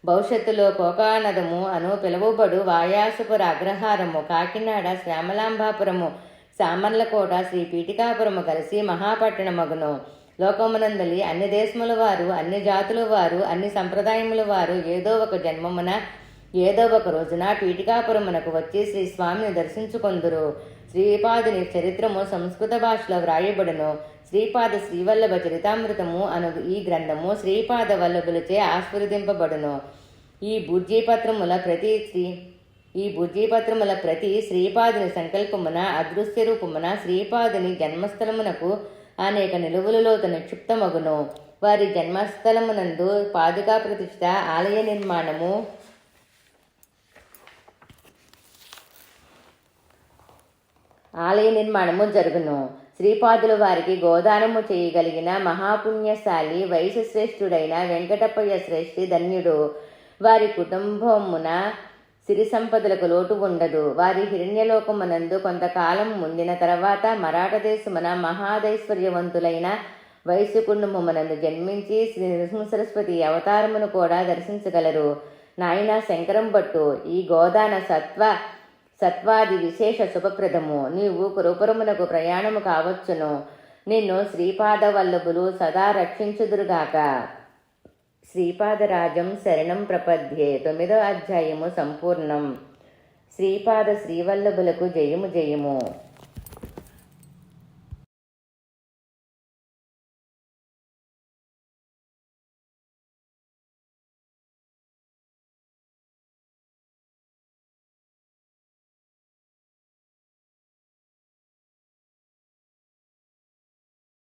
భవిష్యత్తులో కోకానదము అను పిలువబడు వాయాసపుర అగ్రహారము, కాకినాడ, శ్యామలాంబాపురము, సామర్లకోట, శ్రీ పీఠికాపురము కలిసి మహాపట్టణమగును. లోకమునందలి అన్ని దేశముల వారు, అన్ని జాతుల వారు, అన్ని సంప్రదాయముల వారు ఏదో ఒక జన్మమున ఏదో ఒక రోజున పీఠికాపురమునకు వచ్చి శ్రీ స్వామిని దర్శించుకొందురు. శ్రీపాదుని చరిత్రము సంస్కృత భాషలో వ్రాయబడును. శ్రీపాద శ్రీవల్లభ చరితామృతము అను ఈ గ్రంథము శ్రీపాద వల్లభులచే ఆస్ఫురిదింపబడును. ఈ బుజ్జీపత్రముల ప్రతి శ్రీపాదుని సంకల్పమున అదృశ్య రూపమున శ్రీపాదుని జన్మస్థలమునకు అనేక నిలువులలో నిక్షిప్తమగును. వారి జన్మస్థలమునందు పాదుకా ప్రతిష్ఠ, ఆలయ నిర్మాణము జరుగును. శ్రీపాదుల వారికి గోదానము చేయగలిగిన మహాపుణ్యశాలి వైశ్యశ్రేష్ఠుడైన వెంకటప్పయ్య శ్రేష్ఠి ధన్యుడు. వారి కుటుంబమున సిరి సంపదలకు లోటు ఉండదు. వారి హిరణ్యలోకమునందు కొంతకాలం ముందిన తర్వాత మరాఠ దేశమున మహాదైశ్వర్యవంతులైన వైశ్య కుటుంబమునందు జన్మించి శ్రీ నృసింహసరస్వతి అవతారమును కూడా దర్శించగలరు. నాయన శంకరం భట్టు, ఈ గోదాన సత్వాది విశేష శుభప్రదము. నీవు కురుపురమునకు ప్రయాణము కావచ్చును. నిన్ను శ్రీపాద వల్లభులు సదా రక్షించుదురుగాక. శ్రీపాదరాజం శరణం ప్రపద్యే. 9వ అధ్యాయము సంపూర్ణం. శ్రీపాద శ్రీవల్లభులకు జయము జయము.